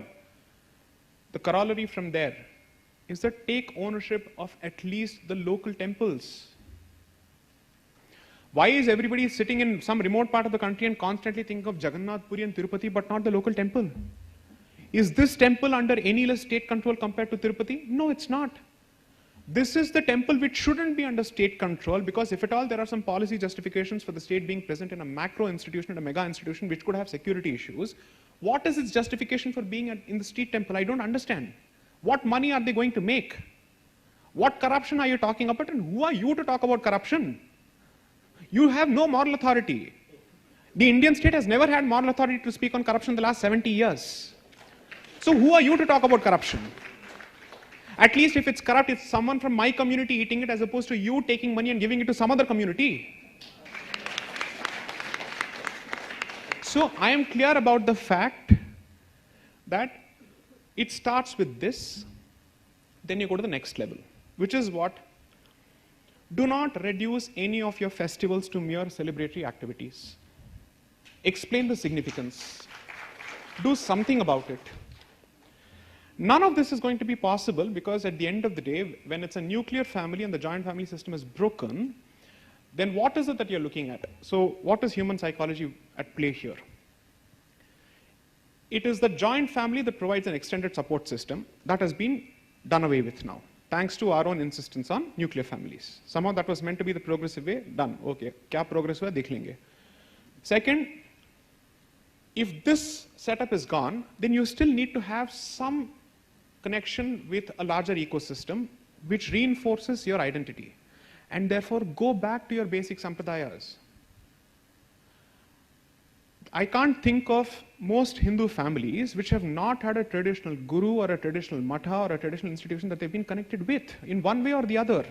the corollary from there is that take ownership of at least the local temples. Why is everybody sitting in some remote part of the country and constantly think of Jagannath Puri and Tirupati but not the local temple? Is this temple under any less state control compared to Tirupati? No, it's not. This is the temple which shouldn't be under state control, because if at all there are some policy justifications for the state being present in a macro institution and a mega institution which could have security issues, what is its justification for being in the street temple? I don't understand. What money are they going to make? What corruption are you talking about, and who are you to talk about corruption? You have no moral authority. The Indian state has never had moral authority to speak on corruption in the last 70 years. So who are you to talk about corruption? At least if it's corrupt, it's someone from my community eating it, as opposed to you taking money and giving it to some other community. So I am clear about the fact that it starts with this, then you go to the next level, which is what? Do not reduce any of your festivals to mere celebratory activities. Explain the significance. Do something about it. None of this is going to be possible because at the end of the day, when it's a nuclear family and the joint family system is broken, then what is it that you're looking at? So what is human psychology at play here? It is the joint family that provides an extended support system that has been done away with now, thanks to our own insistence on nuclear families. Somehow that was meant to be the progressive way, done. Okay, kya progress hua, dekh lenge. Second, if this setup is gone, then you still need to have some connection with a larger ecosystem which reinforces your identity. And therefore, go back to your basic sampradayas. I can't think of most Hindu families which have not had a traditional guru or a traditional matha or a traditional institution that they've been connected with in one way or the other.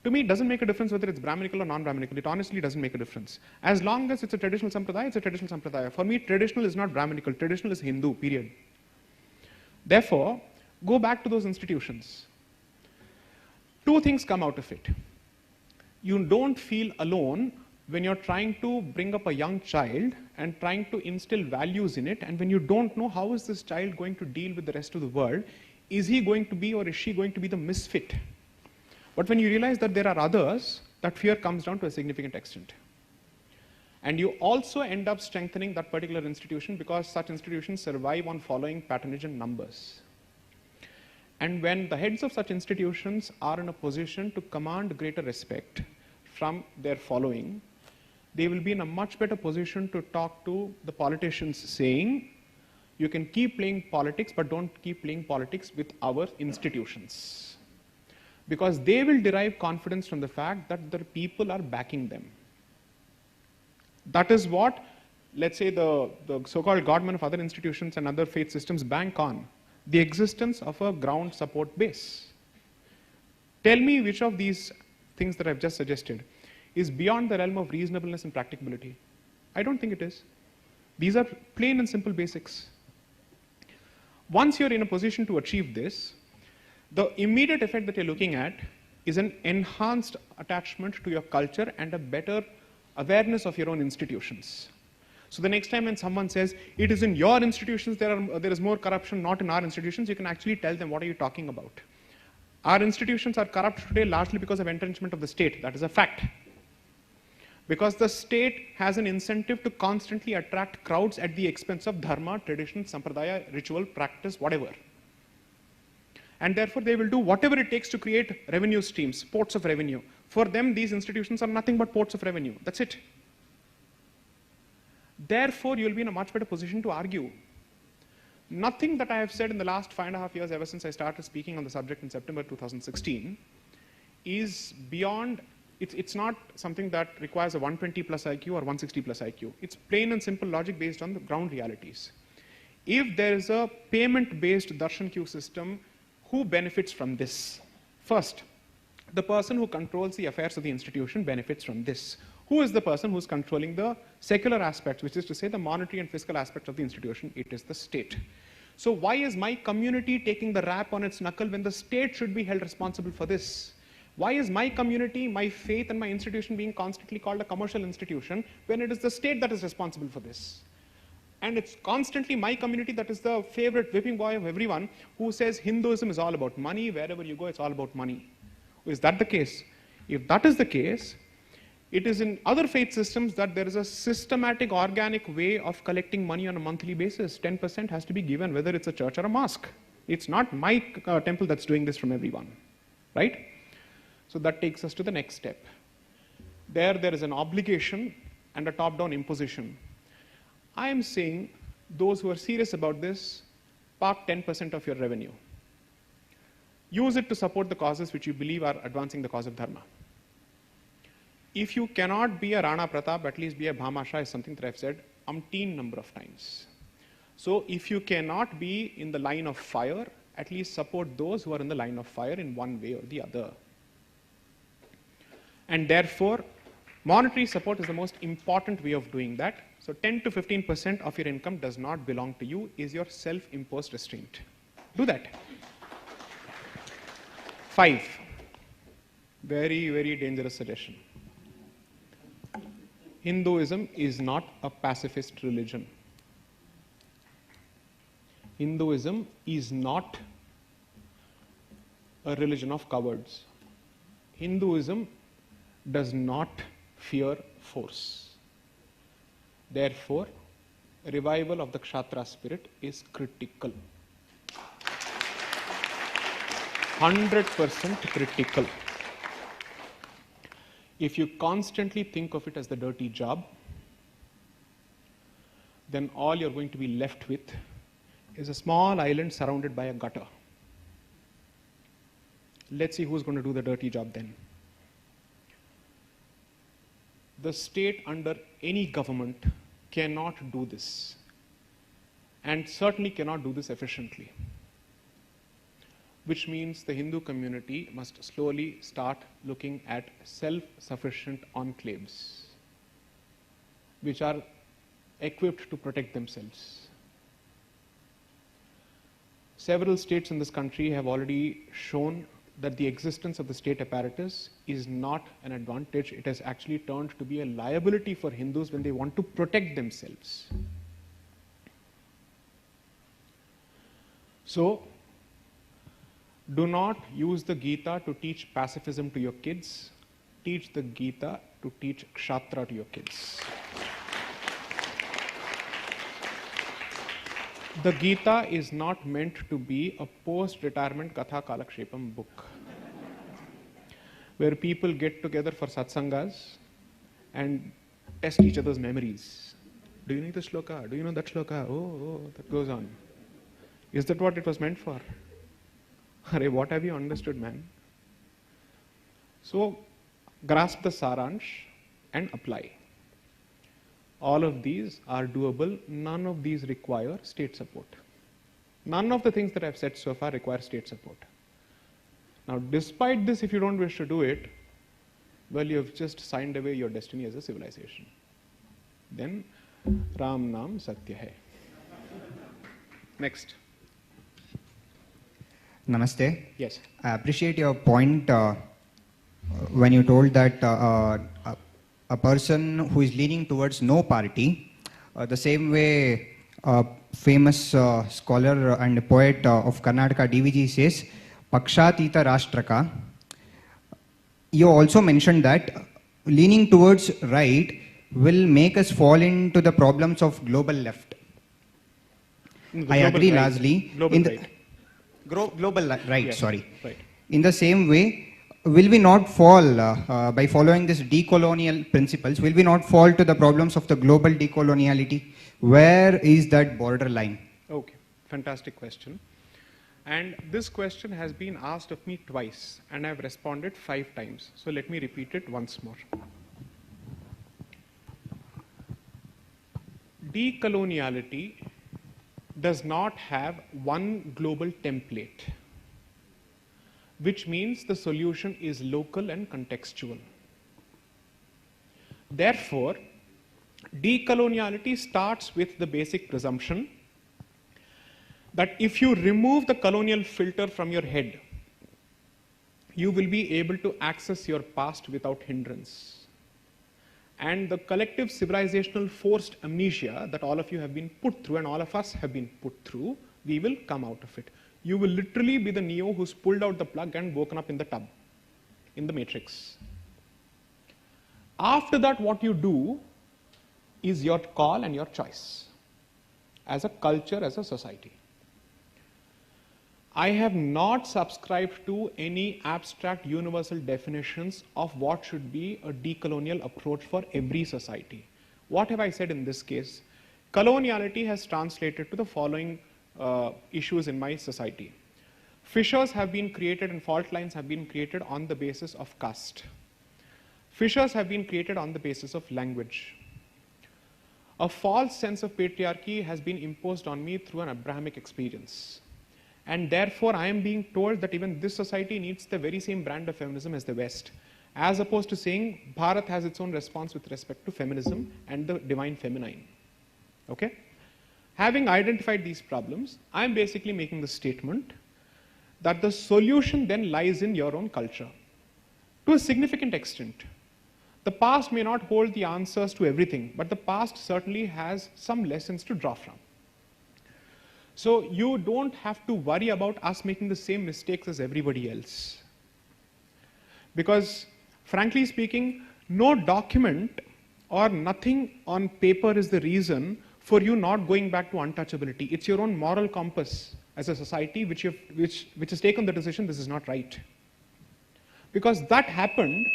To me, it doesn't make a difference whether it's Brahminical or non-Brahminical. It honestly doesn't make a difference. As long as it's a traditional sampradaya, it's a traditional sampradaya. For me, traditional is not Brahminical. Traditional is Hindu, period. Therefore, go back to those institutions. Two things come out of it. You don't feel alone when you're trying to bring up a young child and trying to instill values in it, and when you don't know how is this child going to deal with the rest of the world, is he going to be or is she going to be the misfit? But when you realize that there are others, that fear comes down to a significant extent. And you also end up strengthening that particular institution because such institutions survive on following patronage and numbers. And when the heads of such institutions are in a position to command greater respect from their following, they will be in a much better position to talk to the politicians saying, you can keep playing politics, but don't keep playing politics with our institutions. Because they will derive confidence from the fact that the people are backing them. That is what, let's say, the so-called godmen of other institutions and other faith systems bank on, the existence of a ground support base. Tell me which of these things that I've just suggested is beyond the realm of reasonableness and practicability. I don't think it is. These are plain and simple basics. Once you're in a position to achieve this, the immediate effect that you're looking at is an enhanced attachment to your culture and a better awareness of your own institutions. So the next time when someone says, it is in your institutions there is more corruption, not in our institutions, you can actually tell them, what are you talking about? Our institutions are corrupt today largely because of entrenchment of the state. That is a fact. Because the state has an incentive to constantly attract crowds at the expense of dharma, tradition, sampradaya, ritual, practice, whatever. And therefore they will do whatever it takes to create revenue streams, ports of revenue. For them, these institutions are nothing but ports of revenue. That's it. Therefore, you'll be in a much better position to argue. Nothing that I have said in the last 5.5 years, ever since I started speaking on the subject in September 2016, is beyond, it's not something that requires a 120 plus IQ or 160 plus IQ. It's plain and simple logic based on the ground realities. If there is a payment-based darshan queue system, who benefits from this? First, the person who controls the affairs of the institution benefits from this. Who is the person who's controlling the secular aspects, which is to say the monetary and fiscal aspects of the institution? It is the state. So why is my community taking the rap on its knuckle when the state should be held responsible for this? Why is my community, my faith, and my institution being constantly called a commercial institution when it is the state that is responsible for this? And it's constantly my community that is the favorite whipping boy of everyone who says Hinduism is all about money, wherever you go it's all about money. Is that the case? If that is the case, it is in other faith systems that there is a systematic, organic way of collecting money on a monthly basis. 10% has to be given, whether it's a church or a mosque. It's not my temple that's doing this from everyone, right? So that takes us to the next step. There is an obligation and a top-down imposition. I am saying those who are serious about this, park 10% of your revenue. Use it to support the causes which you believe are advancing the cause of dharma. If you cannot be a Rana Pratap, at least be a Bhamasha is something that I've said umpteen number of times. So if you cannot be in the line of fire, at least support those who are in the line of fire in one way or the other. And therefore, monetary support is the most important way of doing that. So 10 to 15% of your income does not belong to you, is your self-imposed restraint. Do that. 5, very, very dangerous suggestion. Hinduism is not a pacifist religion. Hinduism is not a religion of cowards. Hinduism does not fear force. Therefore, revival of the Kshatriya spirit is critical. 100% critical. If you constantly think of it as the dirty job, then all you're going to be left with is a small island surrounded by a gutter. Let's see who's going to do the dirty job then. The state under any government cannot do this, and certainly cannot do this efficiently, which means the Hindu community must slowly start looking at self-sufficient enclaves, which are equipped to protect themselves. Several states in this country have already shown that the existence of the state apparatus is not an advantage. It has actually turned to be a liability for Hindus when they want to protect themselves. So, do not use the Gita to teach pacifism to your kids. Teach the Gita to teach Kshatriya to your kids. The Gita is not meant to be a post-retirement Katha Kalakshepam book where people get together for satsangas and test each other's memories. Do you know the shloka? Do you know that shloka? Oh, that goes on. Is that what it was meant for? Arey, what have you understood, man? So, grasp the saransh and apply. All of these are doable. None of these require state support. None of the things that I've said so far require state support. Now, despite this, if you don't wish to do it, well, you have just signed away your destiny as a civilization. Then, Ram Naam Satya Hai. Next. Namaste. Yes. I appreciate your point when you told that a person who is leaning towards no party, the same way a famous scholar and poet of Karnataka, DVG, says, Pakshatita Rashtraka. You also mentioned that leaning towards right will make us fall into the problems of global left. I agree largely. Global right. Global right, Yes, sorry. right. In the same way, will we not fall, by following this decolonial principles, will we not fall to the problems of the global decoloniality? Where is that border line? Okay, fantastic question. And this question has been asked of me twice, and I've responded 5 times. So let me repeat it once more. Decoloniality does not have one global template, which means the solution is local and contextual. Therefore, decoloniality starts with the basic presumption that if you remove the colonial filter from your head, you will be able to access your past without hindrance. And the collective civilizational forced amnesia that all of you have been put through and all of us have been put through, we will come out of it. You will literally be the Neo who's pulled out the plug and woken up in the tub, in the matrix. After that, what you do is your call and your choice as a culture, as a society. I have not subscribed to any abstract universal definitions of what should be a decolonial approach for every society. What have I said in this case? Coloniality has translated to the following issues in my society. Fissures have been created and fault lines have been created on the basis of caste. Fissures have been created on the basis of language. A false sense of patriarchy has been imposed on me through an Abrahamic experience. And therefore, I am being told that even this society needs the very same brand of feminism as the West, as opposed to saying Bharat has its own response with respect to feminism and the divine feminine. Okay? Having identified these problems, I am basically making the statement that the solution then lies in your own culture. To a significant extent, the past may not hold the answers to everything, but the past certainly has some lessons to draw from. So you don't have to worry about us making the same mistakes as everybody else. Because, frankly speaking, no document or nothing on paper is the reason for you not going back to untouchability. It's your own moral compass as a society which has taken the decision this is not right. Because that happened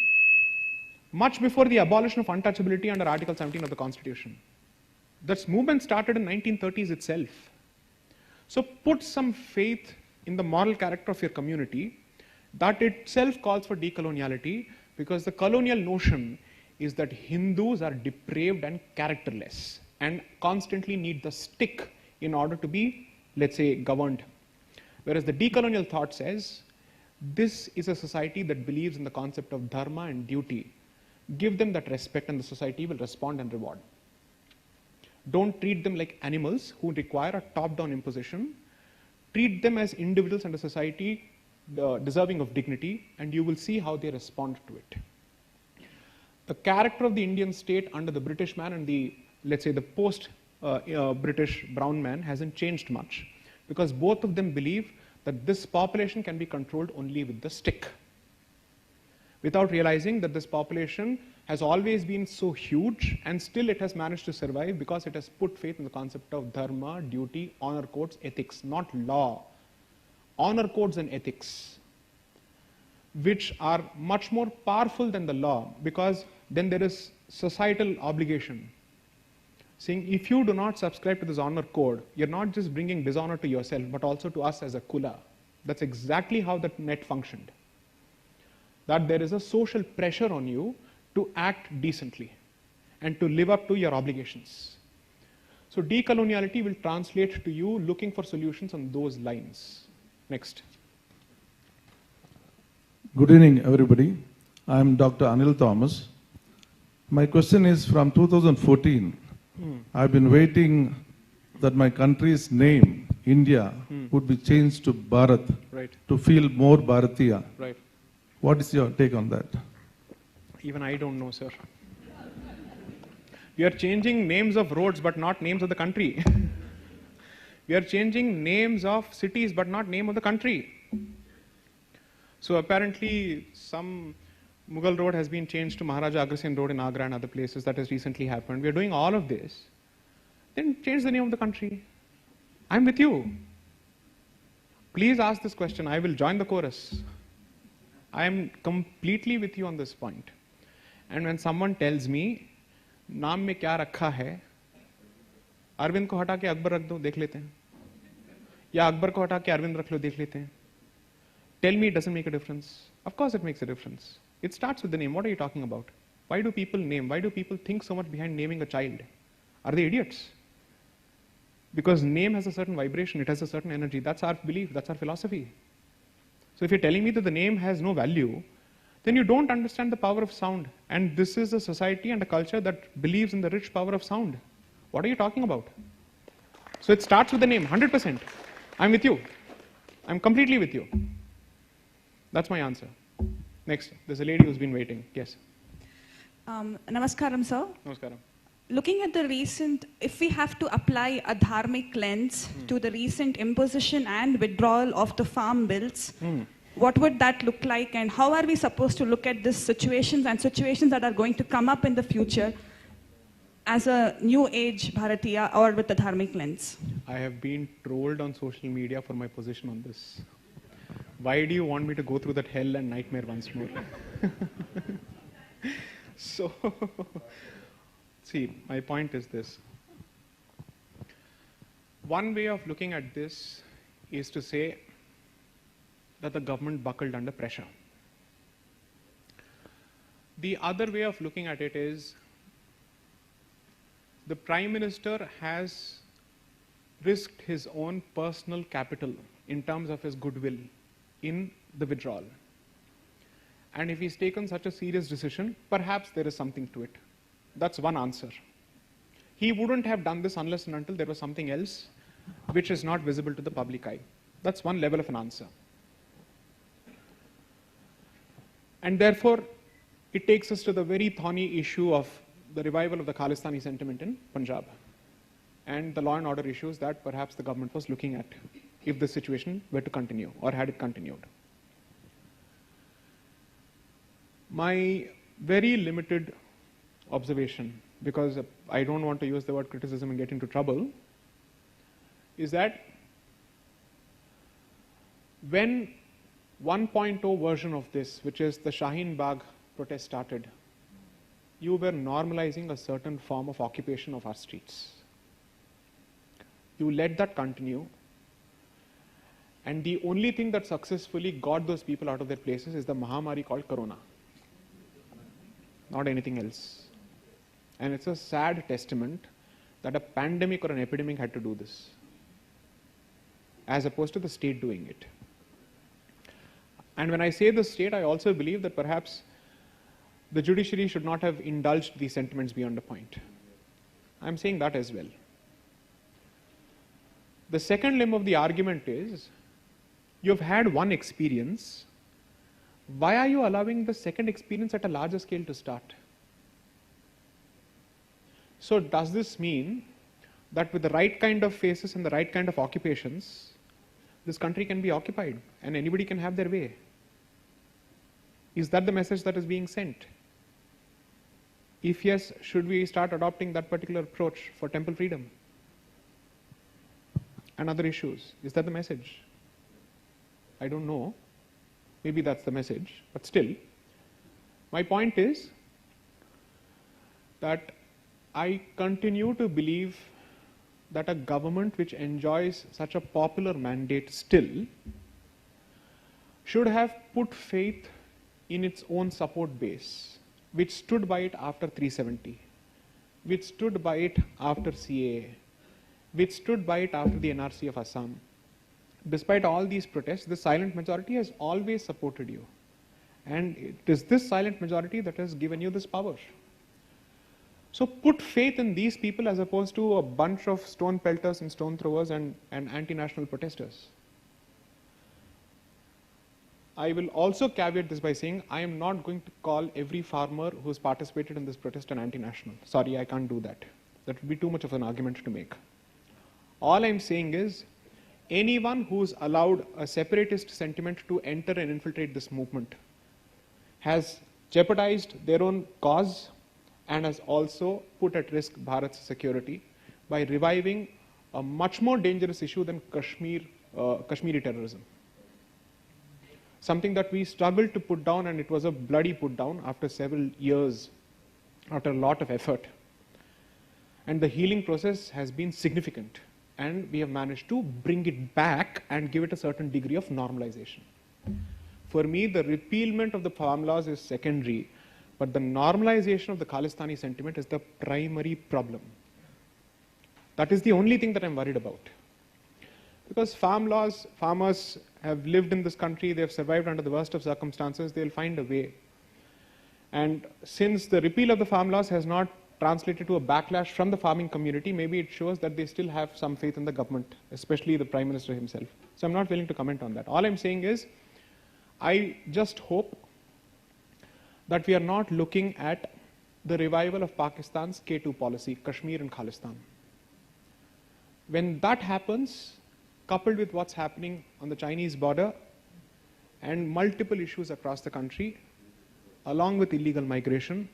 much before the abolition of untouchability under Article 17 of the Constitution. That movement started in 1930s itself. So put some faith in the moral character of your community. That itself calls for decoloniality, because the colonial notion is that Hindus are depraved and characterless and constantly need the stick in order to be, let's say, governed. Whereas the decolonial thought says, this is a society that believes in the concept of dharma and duty. Give them that respect and the society will respond and reward. Don't treat them like animals who require a top-down imposition. Treat them as individuals and a society deserving of dignity, and you will see how they respond to it. The character of the Indian state under the British man and the, let's say, the post-British brown man hasn't changed much, because both of them believe that this population can be controlled only with the stick, without realizing that this population has always been so huge and still it has managed to survive because it has put faith in the concept of dharma, duty, honor codes, ethics, not law. Honor codes and ethics, which are much more powerful than the law, because then there is societal obligation. Saying, if you do not subscribe to this honor code, you're not just bringing dishonor to yourself, but also to us as a kula. That's exactly how the net functioned. That there is a social pressure on you to act decently and to live up to your obligations. So decoloniality will translate to you looking for solutions on those lines. Next. Good evening, everybody. I'm Dr. Anil Thomas. My question is, from 2014, I've been waiting that my country's name, India, would be changed to Bharat, Right. to feel more Bharatiya. Right. What is your take on that? Even I don't know, sir. We are changing names of roads, but not names of the country. We are changing names of cities, but not name of the country. So apparently, some Mughal road has been changed to Maharaja Agrasen Road in Agra and other places. That has recently happened. We are doing all of this. Then change the name of the country. I'm with you. Please ask this question. I will join the chorus. I am completely with you on this point. And when someone tells me, नाम में क्या रखा है, अरविंद को हटा के अकबर रख दो, देख लेते हैं, या अकबर को हटा के अरविंद रख लो, देख लेते हैं. Tell me it doesn't make a difference. Of course it makes a difference. It starts with the name. What are you talking about? Why do people name? Why do people think so much behind naming a child? Are they idiots? Because name has a certain vibration, it has a certain energy. That's our belief, that's our philosophy. So if you're telling me that the name has no value, then you don't understand the power of sound. And this is a society and a culture that believes in the rich power of sound. What are you talking about? So it starts with the name, 100%. I'm with you. I'm completely with you. That's my answer. Next, there's a lady who's been waiting. Yes. Namaskaram, sir. Namaskaram. Looking at the recent, if we have to apply a dharmic lens to the recent imposition and withdrawal of the farm bills, what would that look like, and how are we supposed to look at these situations and situations that are going to come up in the future as a new age Bharatiya or with the dharmic lens? I have been trolled on social media for my position on this. Why do you want me to go through that hell and nightmare once more? So, see, my point is this. One way of looking at this is to say that the government buckled under pressure. The other way of looking at it is the Prime Minister has risked his own personal capital in terms of his goodwill in the withdrawal. And if he's taken such a serious decision, perhaps there is something to it. That's one answer. He wouldn't have done this unless and until there was something else which is not visible to the public eye. That's one level of an answer. And therefore, it takes us to the very thorny issue of the revival of the Khalistani sentiment in Punjab and the law and order issues that perhaps the government was looking at if the situation were to continue or had it continued. My very limited observation because I don't want to use the word criticism and get into trouble, is that when 1.0 version of this, which is the Shaheen Bagh protest, started, you were normalizing a certain form of occupation of our streets. You let that continue, and the only thing that successfully got those people out of their places is the Mahamari called Corona, not anything else. And it's a sad testament that a pandemic or an epidemic had to do this, as opposed to the state doing it. And when I say the state, I also believe that perhaps the judiciary should not have indulged these sentiments beyond a point. I'm saying that as well. The second limb of the argument is, you've had one experience, why are you allowing the second experience at a larger scale to start? So does this mean that with the right kind of faces and the right kind of occupations, this country can be occupied and anybody can have their way? Is that the message that is being sent? If yes, should we start adopting that particular approach for temple freedom and other issues? Is that the message? I don't know. Maybe that's the message, but still, my point is that I continue to believe that a government which enjoys such a popular mandate still should have put faith in its own support base, which stood by it after 370, which stood by it after CAA, which stood by it after the NRC of Assam. Despite all these protests, the silent majority has always supported you. And it is this silent majority that has given you this power. So put faith in these people as opposed to a bunch of stone pelters and stone throwers and anti-national protesters. I will also caveat this by saying I am not going to call every farmer who's participated in this protest an anti-national. Sorry, I can't do that. That would be too much of an argument to make. All I'm saying is, anyone who's allowed a separatist sentiment to enter and infiltrate this movement has jeopardized their own cause and has also put at risk Bharat's security by reviving a much more dangerous issue than Kashmiri terrorism. Something that we struggled to put down, and it was a bloody put down after several years, after a lot of effort. And the healing process has been significant, and we have managed to bring it back and give it a certain degree of normalization. For me, the repealment of the farm laws is secondary, but the normalization of the Khalistani sentiment is the primary problem. That is the only thing that I'm worried about. Because farm laws, farmers have lived in this country, they have survived under the worst of circumstances, they'll find a way. And since the repeal of the farm laws has not translated to a backlash from the farming community, maybe it shows that they still have some faith in the government, especially the Prime Minister himself. So I'm not willing to comment on that. All I'm saying is, I just hope that we are not looking at the revival of Pakistan's K2 policy, Kashmir and Khalistan. When that happens, coupled with what's happening on the Chinese border and multiple issues across the country, along with illegal migration,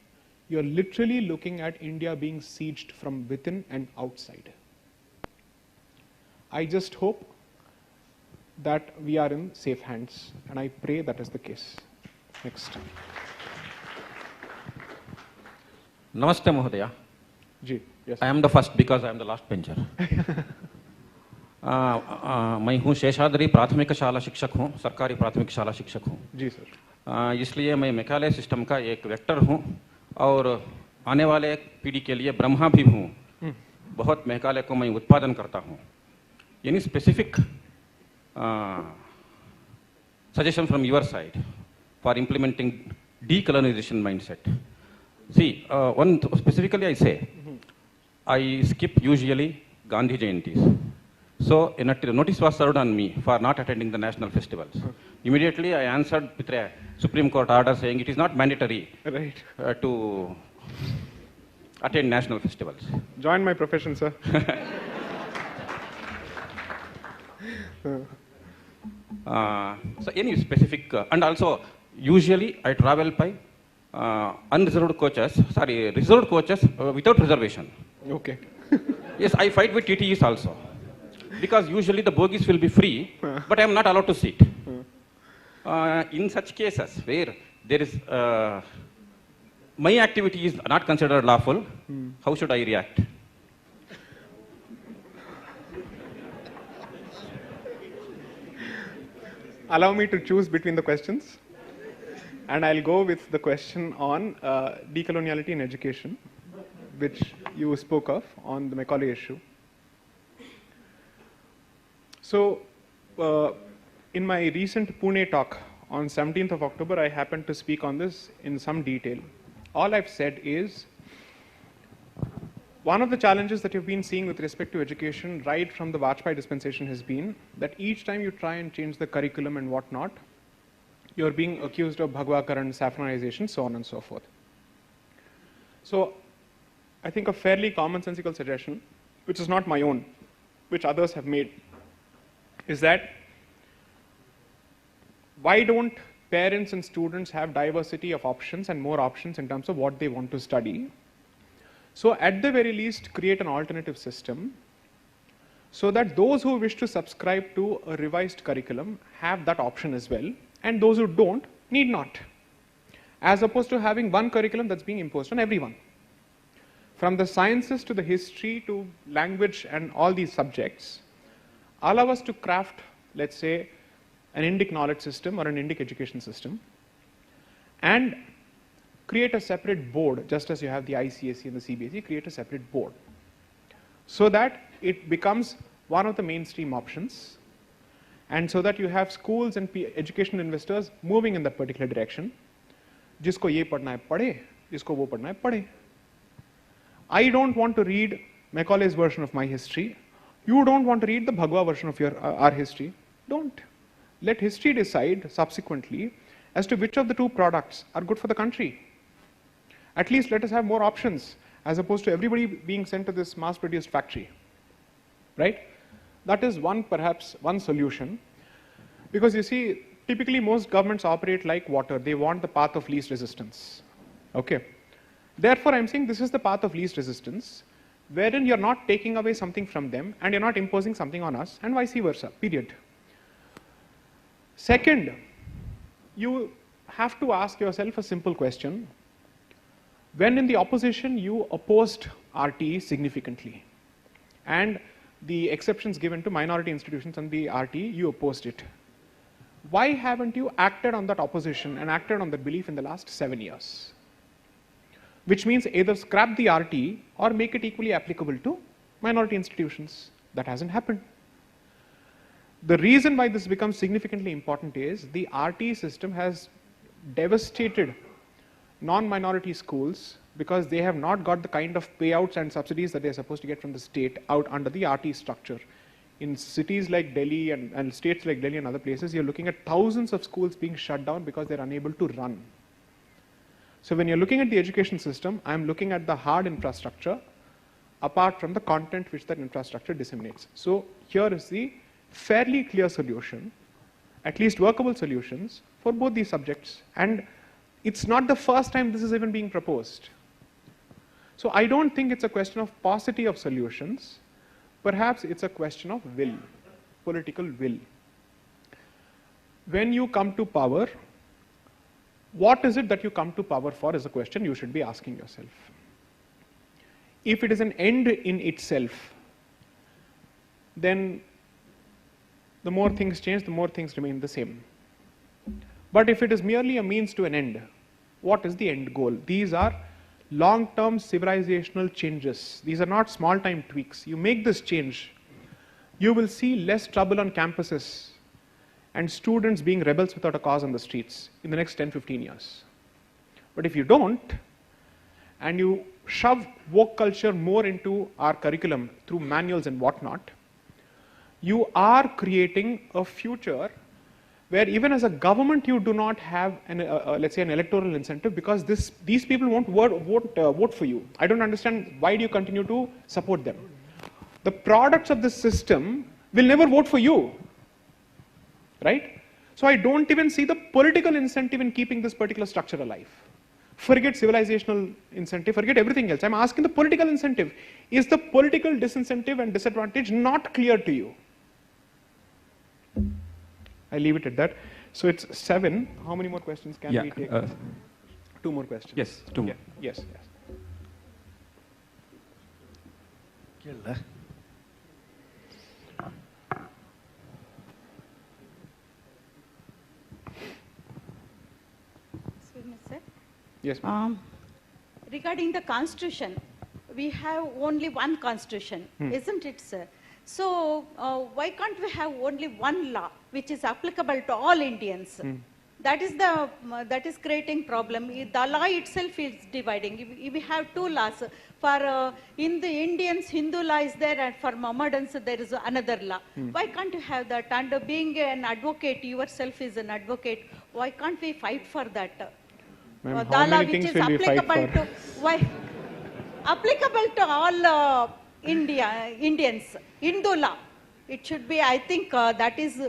you're literally looking at India being sieged from within and outside. I just hope that we are in safe hands, and I pray that is the case. Next. Namaste, Mahodaya. Ji, yes. I am the first because I am the last bencher. मैं हूँ शेषाद्री प्राथमिक शाला शिक्षक हूँ, सरकारी प्राथमिक शाला शिक्षक हूँ जी सर। इसलिए मैं मेघालय सिस्टम का एक वेक्टर हूँ और आने वाले पीढ़ी के लिए ब्रह्मा भी हूँ। बहुत मेघालय को मैं उत्पादन करता हूँ। Any specific suggestion from your side for implementing decolonization mindset? See, one specifically I say, I skip usually Gandhi Jayantis. So a notice was served on me for not attending the national festivals. Immediately I answered with a Supreme Court order saying it is not mandatory to attend national festivals. Join my profession, sir. So any specific, and also usually I travel by reserved coaches without reservation. Okay. Yes, I fight with TTEs also. Because usually the bogies will be free, but I am not allowed to sit. In such cases where there is, my activity is not considered lawful, how should I react? Allow me to choose between the questions. And I'll go with the question on decoloniality in education, which you spoke of on the Macaulay issue. So, in my recent Pune talk on 17th of October, I happened to speak on this in some detail. All I've said is, one of the challenges that you've been seeing with respect to education right from the Vajpayee dispensation has been that each time you try and change the curriculum and whatnot, you're being accused of Bhagwakaran, saffronization, so on and so forth. So, I think a fairly commonsensical suggestion, which is not my own, which others have made, is that why don't parents and students have diversity of options and more options in terms of what they want to study? So at the very least, create an alternative system so that those who wish to subscribe to a revised curriculum have that option as well, and those who don't need not, as opposed to having one curriculum that's being imposed on everyone. From the sciences to the history to language and all these subjects, allow us to craft, let's say, an Indic knowledge system or an Indic education system, and create a separate board, just as you have the ICSE and the CBSE, create a separate board, so that it becomes one of the mainstream options, and so that you have schools and educational investors moving in that particular direction. Jisko ye padhna hai padhe, jisko wo padhna hai padhe. I don't want to read Macaulay's version of my history. You don't want to read the Bhagwa version of our history. Don't. Let history decide subsequently as to which of the two products are good for the country. At least let us have more options, as opposed to everybody being sent to this mass-produced factory, right? That is perhaps one solution, because you see, typically most governments operate like water. They want the path of least resistance, okay? Therefore, I'm saying this is the path of least resistance, wherein you're not taking away something from them and you're not imposing something on us, and vice versa, period. Second, you have to ask yourself a simple question. When in the opposition, you opposed RTE significantly, and the exceptions given to minority institutions and the RTE, you opposed it. Why haven't you acted on that opposition and acted on that belief in the last 7 years? Which means either scrap the RTE or make it equally applicable to minority institutions. That hasn't happened. The reason why this becomes significantly important is the RTE system has devastated non-minority schools because they have not got the kind of payouts and subsidies that they're supposed to get from the state out under the RTE structure. In cities like Delhi and states like Delhi and other places, you're looking at thousands of schools being shut down because they're unable to run. So when you're looking at the education system, I'm looking at the hard infrastructure apart from the content which that infrastructure disseminates. So here is the fairly clear solution, at least workable solutions for both these subjects. And it's not the first time this is even being proposed. So I don't think it's a question of paucity of solutions. Perhaps it's a question of will, political will. When you come to power, what is it that you come to power for is a question you should be asking yourself. If it is an end in itself, then the more things change, the more things remain the same. But if it is merely a means to an end, what is the end goal? These are long-term civilizational changes. These are not small-time tweaks. You make this change, you will see less trouble on campuses and students being rebels without a cause on the streets in the next 10-15 years. But if you don't, and you shove woke culture more into our curriculum through manuals and whatnot, you are creating a future where even as a government you do not have let's say an electoral incentive, because these people won't vote for you. I don't understand, why do you continue to support them? The products of the system will never vote for you, right? So I don't even see the political incentive in keeping this particular structure alive. Forget civilizational incentive, forget everything else. I'm asking the political incentive. Is the political disincentive and disadvantage not clear to you? I leave it at that. So it's 7. How many more questions can we take? 2 more questions. Yes, 2 more. Yes. Excuse me, sir. Yes, ma'am. Regarding the constitution, we have only one constitution, isn't it, sir? So why can't we have only one law which is applicable to all Indians? That is creating problem. The law itself is dividing. If we have 2 laws, for in the Indians, Hindu law is there, and for Mohammedans there is another law. Why can't you have that? And being an advocate, yourself is an advocate, why can't we fight for that? Ma'am, how many things will we fight for? Applicable to all Indians, Hindu law. It should be, I think that is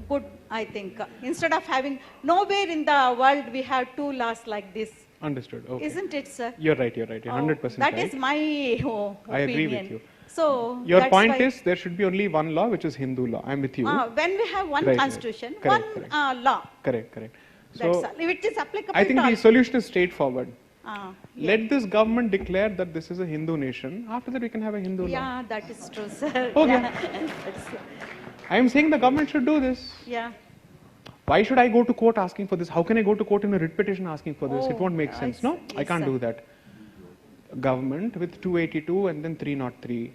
good, I think. Instead of having, nowhere in the world we have 2 laws like this. Understood. Okay. Isn't it, sir? You're right. You're 100% right. That is my opinion. I agree with you. So your point is there should be only one law, which is Hindu law. I'm with you. When we have one constitution, correct. law. Correct. That's So all. If it is applicable I think to the solution is straightforward. yeah. Let this government declare that this is a Hindu nation. After that, we can have a Hindu law. Yeah, that is true, sir. Okay. Yeah. I am saying the government should do this. Yeah. Why should I go to court asking for this? How can I go to court in a writ petition asking for this? It won't make sense, no? I can't do that. Government with 282 and then 303.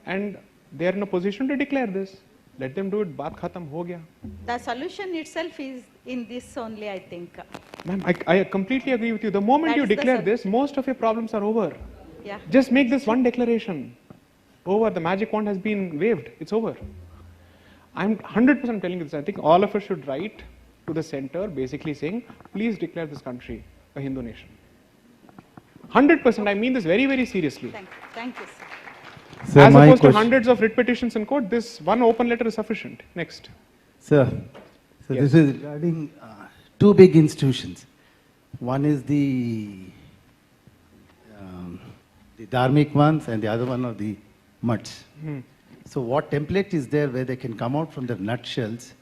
And they are in a position to declare this. Let them do it. Baat khatam ho gaya. The solution itself is in this only, I think. Ma'am, I completely agree with you. The moment you declare this, most of your problems are over. Yeah. Just make this one declaration. Over. The magic wand has been waved. It's over. I'm 100% telling you this. I think all of us should write to the center basically saying, please declare this country a Hindu nation. 100%. I mean this very, very seriously. Thank you, sir. Sir, as opposed to hundreds of writ petitions in court, this one open letter is sufficient. Next. Sir, so yes. This is regarding 2 big institutions. One is the dharmic ones and the other one are the mutts. So what template is there where they can come out from the nutshells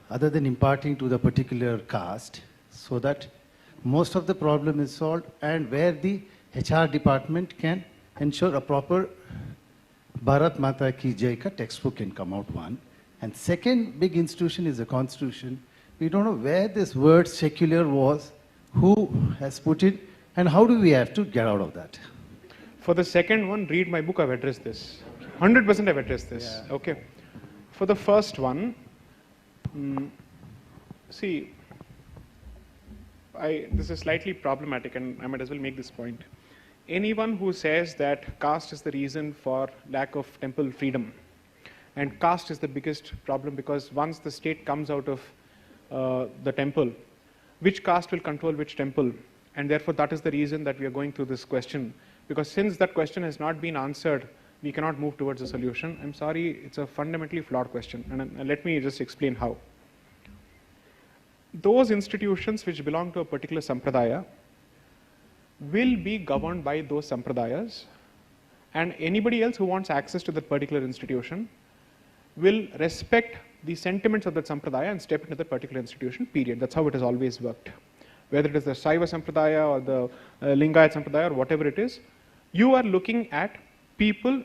other than imparting to the particular caste so that most of the problem is solved and where the HR department can ensure a proper Bharat Mata Ki Jai ka textbook can come out, one. And second big institution is the constitution. We don't know where this word secular was, who has put it, and how do we have to get out of that? For the second one, read my book, I've addressed this. 100% I've addressed this. Yeah. Okay. For the first one, see, this is slightly problematic and I might as well make this point. Anyone who says that caste is the reason for lack of temple freedom, and caste is the biggest problem because once the state comes out of the temple, which caste will control which temple? And therefore that is the reason that we are going through this question, because since that question has not been answered, we cannot move towards a solution. I'm sorry, it's a fundamentally flawed question, and let me just explain how. Those institutions which belong to a particular sampradaya will be governed by those sampradayas, and anybody else who wants access to that particular institution will respect the sentiments of that sampradaya and step into that particular institution, period. That's how it has always worked. Whether it is the Saiva sampradaya or the Lingayat sampradaya or whatever it is, you are looking at people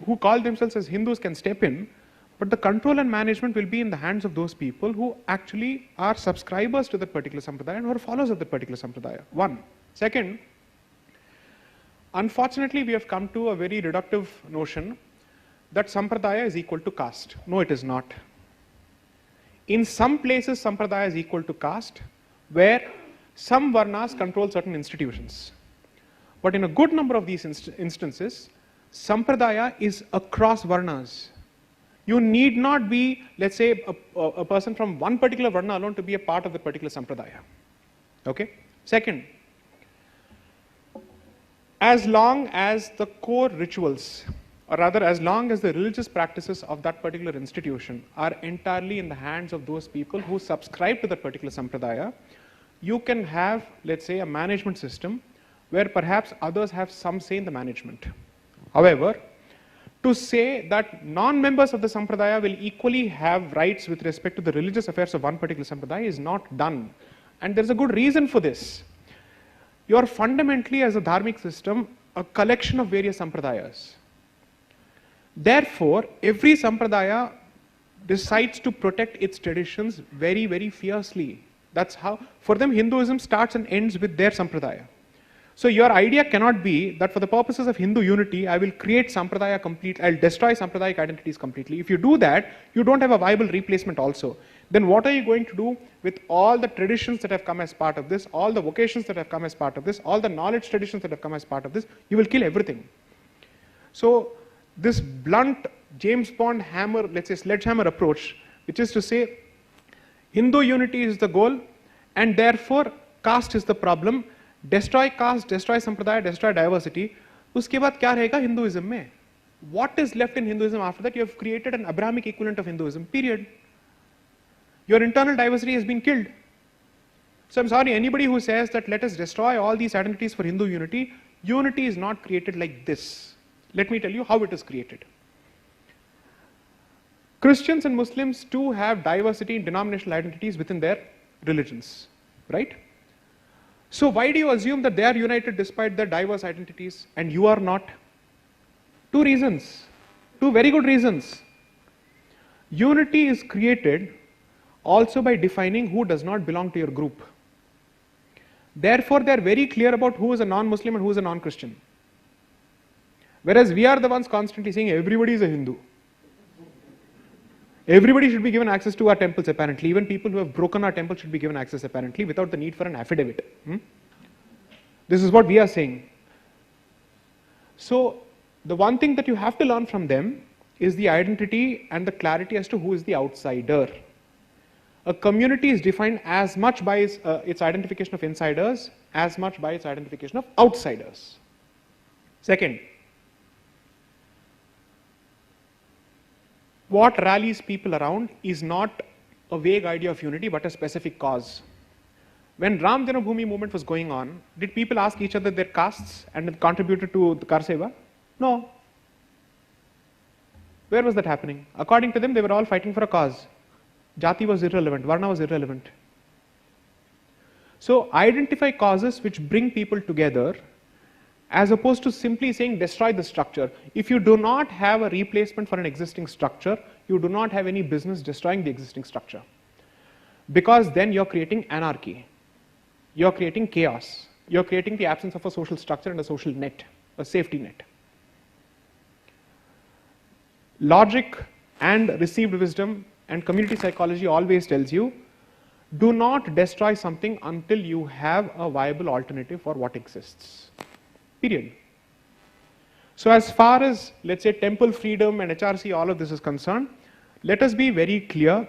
who call themselves as Hindus can step in, but the control and management will be in the hands of those people who actually are subscribers to that particular sampradaya and who are followers of that particular sampradaya. One. Second, unfortunately we have come to a very reductive notion that sampradaya is equal to caste. No, it is not. In some places sampradaya is equal to caste, where some varnas control certain institutions. But in a good number of these instances, sampradaya is across varnas. You need not be, let's say, a person from one particular varna alone to be a part of the particular sampradaya. Okay? Second, as long as the core rituals, or rather as long as the religious practices of that particular institution are entirely in the hands of those people who subscribe to that particular sampradaya, you can have, let's say, a management system where perhaps others have some say in the management. However, to say that non-members of the sampradaya will equally have rights with respect to the religious affairs of one particular sampradaya is not done. And there's a good reason for this. You are fundamentally, as a dharmic system, a collection of various sampradayas. Therefore, every sampradaya decides to protect its traditions very, very fiercely. That's how, for them, Hinduism starts and ends with their sampradaya. So your idea cannot be that for the purposes of Hindu unity, I will create sampradaya complete, I'll destroy sampradayic identities completely. If you do that, you don't have a viable replacement also. Then what are you going to do with all the traditions that have come as part of this, all the vocations that have come as part of this, all the knowledge traditions that have come as part of this? You will kill everything. So this blunt James Bond hammer, let's say sledgehammer approach, which is to say Hindu unity is the goal and therefore caste is the problem. Destroy caste, destroy sampradaya, destroy diversity. Uske baad kya rahega Hinduism mein? What is left in Hinduism after that? You have created an Abrahamic equivalent of Hinduism, period. Your internal diversity has been killed. So I'm sorry, anybody who says that let us destroy all these identities for Hindu unity, unity is not created like this. Let me tell you how it is created. Christians and Muslims too have diversity in denominational identities within their religions, right? So why do you assume that they are united despite their diverse identities and you are not? Two reasons, two very good reasons. Unity is created also by defining who does not belong to your group. Therefore, they are very clear about who is a non-Muslim and who is a non-Christian. Whereas we are the ones constantly saying everybody is a Hindu. Everybody should be given access to our temples apparently. Even people who have broken our temple should be given access apparently without the need for an affidavit. This is what we are saying. So the one thing that you have to learn from them is the identity and the clarity as to who is the outsider. A community is defined as much by its identification of insiders as much by its identification of outsiders. Second, what rallies people around is not a vague idea of unity but a specific cause. When Ram Janambhoomi movement was going on, did people ask each other their castes and contributed to the Kar Seva? No. Where was that happening? According to them, they were all fighting for a cause. Jati was irrelevant, Varna was irrelevant. So identify causes which bring people together as opposed to simply saying destroy the structure. If you do not have a replacement for an existing structure, you do not have any business destroying the existing structure. Because then you're creating anarchy. You're creating chaos. You're creating the absence of a social structure and a social net, a safety net. Logic and received wisdom and community psychology always tells you, do not destroy something until you have a viable alternative for what exists. Period. So as far as, let's say, temple freedom and HRC, all of this is concerned, let us be very clear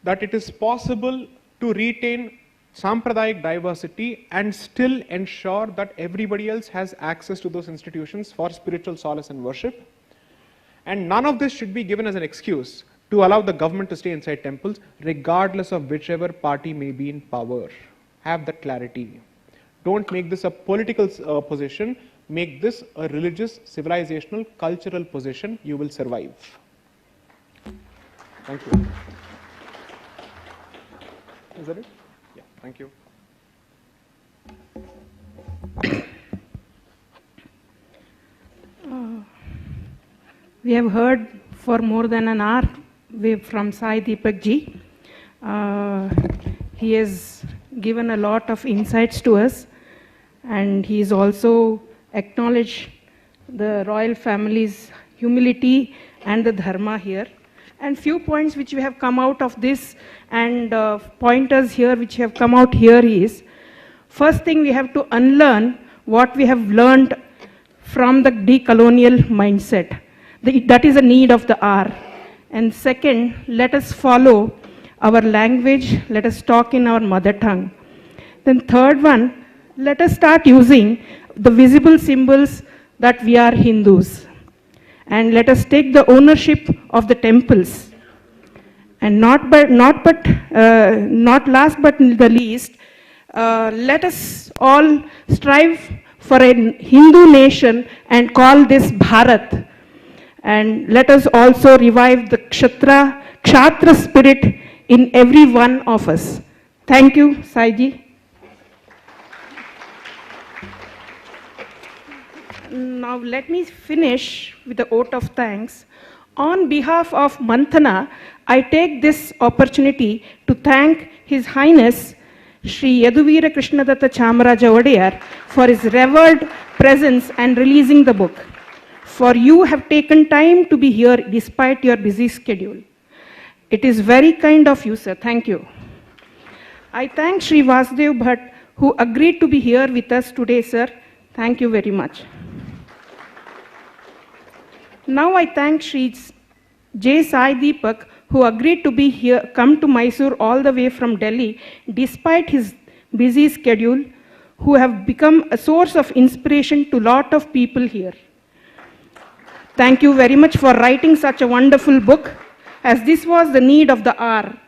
that it is possible to retain sampradayic diversity and still ensure that everybody else has access to those institutions for spiritual solace and worship. And none of this should be given as an excuse to allow the government to stay inside temples, regardless of whichever party may be in power. Have that clarity. Don't make this a political position, make this a religious, civilizational, cultural position. You will survive. Thank you. Is that it? Yeah, thank you. We have heard for more than an hour from Sai Deepak ji. He has given a lot of insights to us, and he has also acknowledged the royal family's humility and the dharma here. And few points which we have come out of this and pointers here which have come out here is, first thing we have to unlearn what we have learned from the decolonial mindset. That is a need of the hour. And second, let us follow our language, let us talk in our mother tongue. Then third one, let us start using the visible symbols that we are Hindus. And let us take the ownership of the temples. And not last but the least, let us all strive for a Hindu nation and call this Bharat. And let us also revive the Kshatra spirit in every one of us. Thank you, Saiji. Now let me finish with the oath of thanks. On behalf of Manthana, I take this opportunity to thank His Highness Sri Yaduvira Krishnadatta Chamaraja Odayar for his revered presence and releasing the book. For you have taken time to be here despite your busy schedule. It is very kind of you, sir. Thank you. I thank Sri Vasudev Bhatt who agreed to be here with us today, sir. Thank you very much. Now I thank Sri J. Sai Deepak who agreed to be here, come to Mysore all the way from Delhi despite his busy schedule, who have become a source of inspiration to a lot of people here. Thank you very much for writing such a wonderful book, as this was the need of the hour.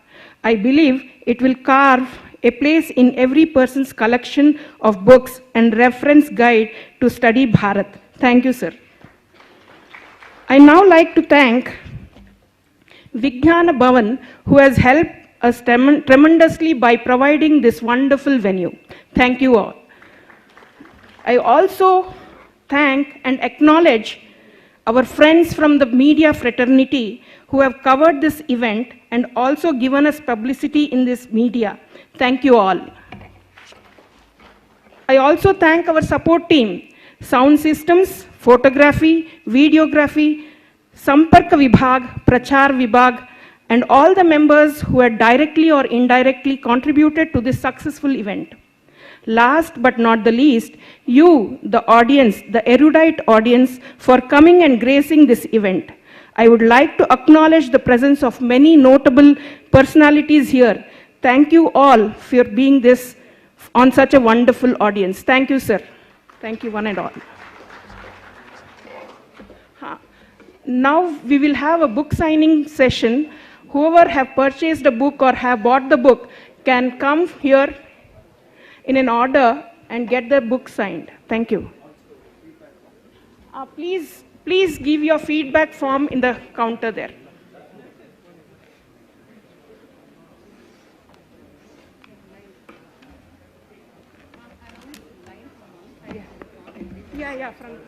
I believe it will carve a place in every person's collection of books and reference guide to study Bharat. Thank you, sir. I now like to thank Vijnana Bhavan, who has helped us tremendously by providing this wonderful venue. Thank you all. I also thank and acknowledge our friends from the media fraternity who have covered this event and also given us publicity in this media. Thank you all. I also thank our support team, sound systems, photography, videography, Samparka Vibhag, Prachar Vibhag, and all the members who had directly or indirectly contributed to this successful event. Last but not the least, you, the audience, the erudite audience, for coming and gracing this event. I would like to acknowledge the presence of many notable personalities here. Thank you all for being this on such a wonderful audience. Thank you, sir. Thank you, one and all. Now we will have a book signing session. Whoever have purchased a book or have bought the book can come here in an order and get the book signed. Thank you. Please give your feedback form in the counter there. Yeah, from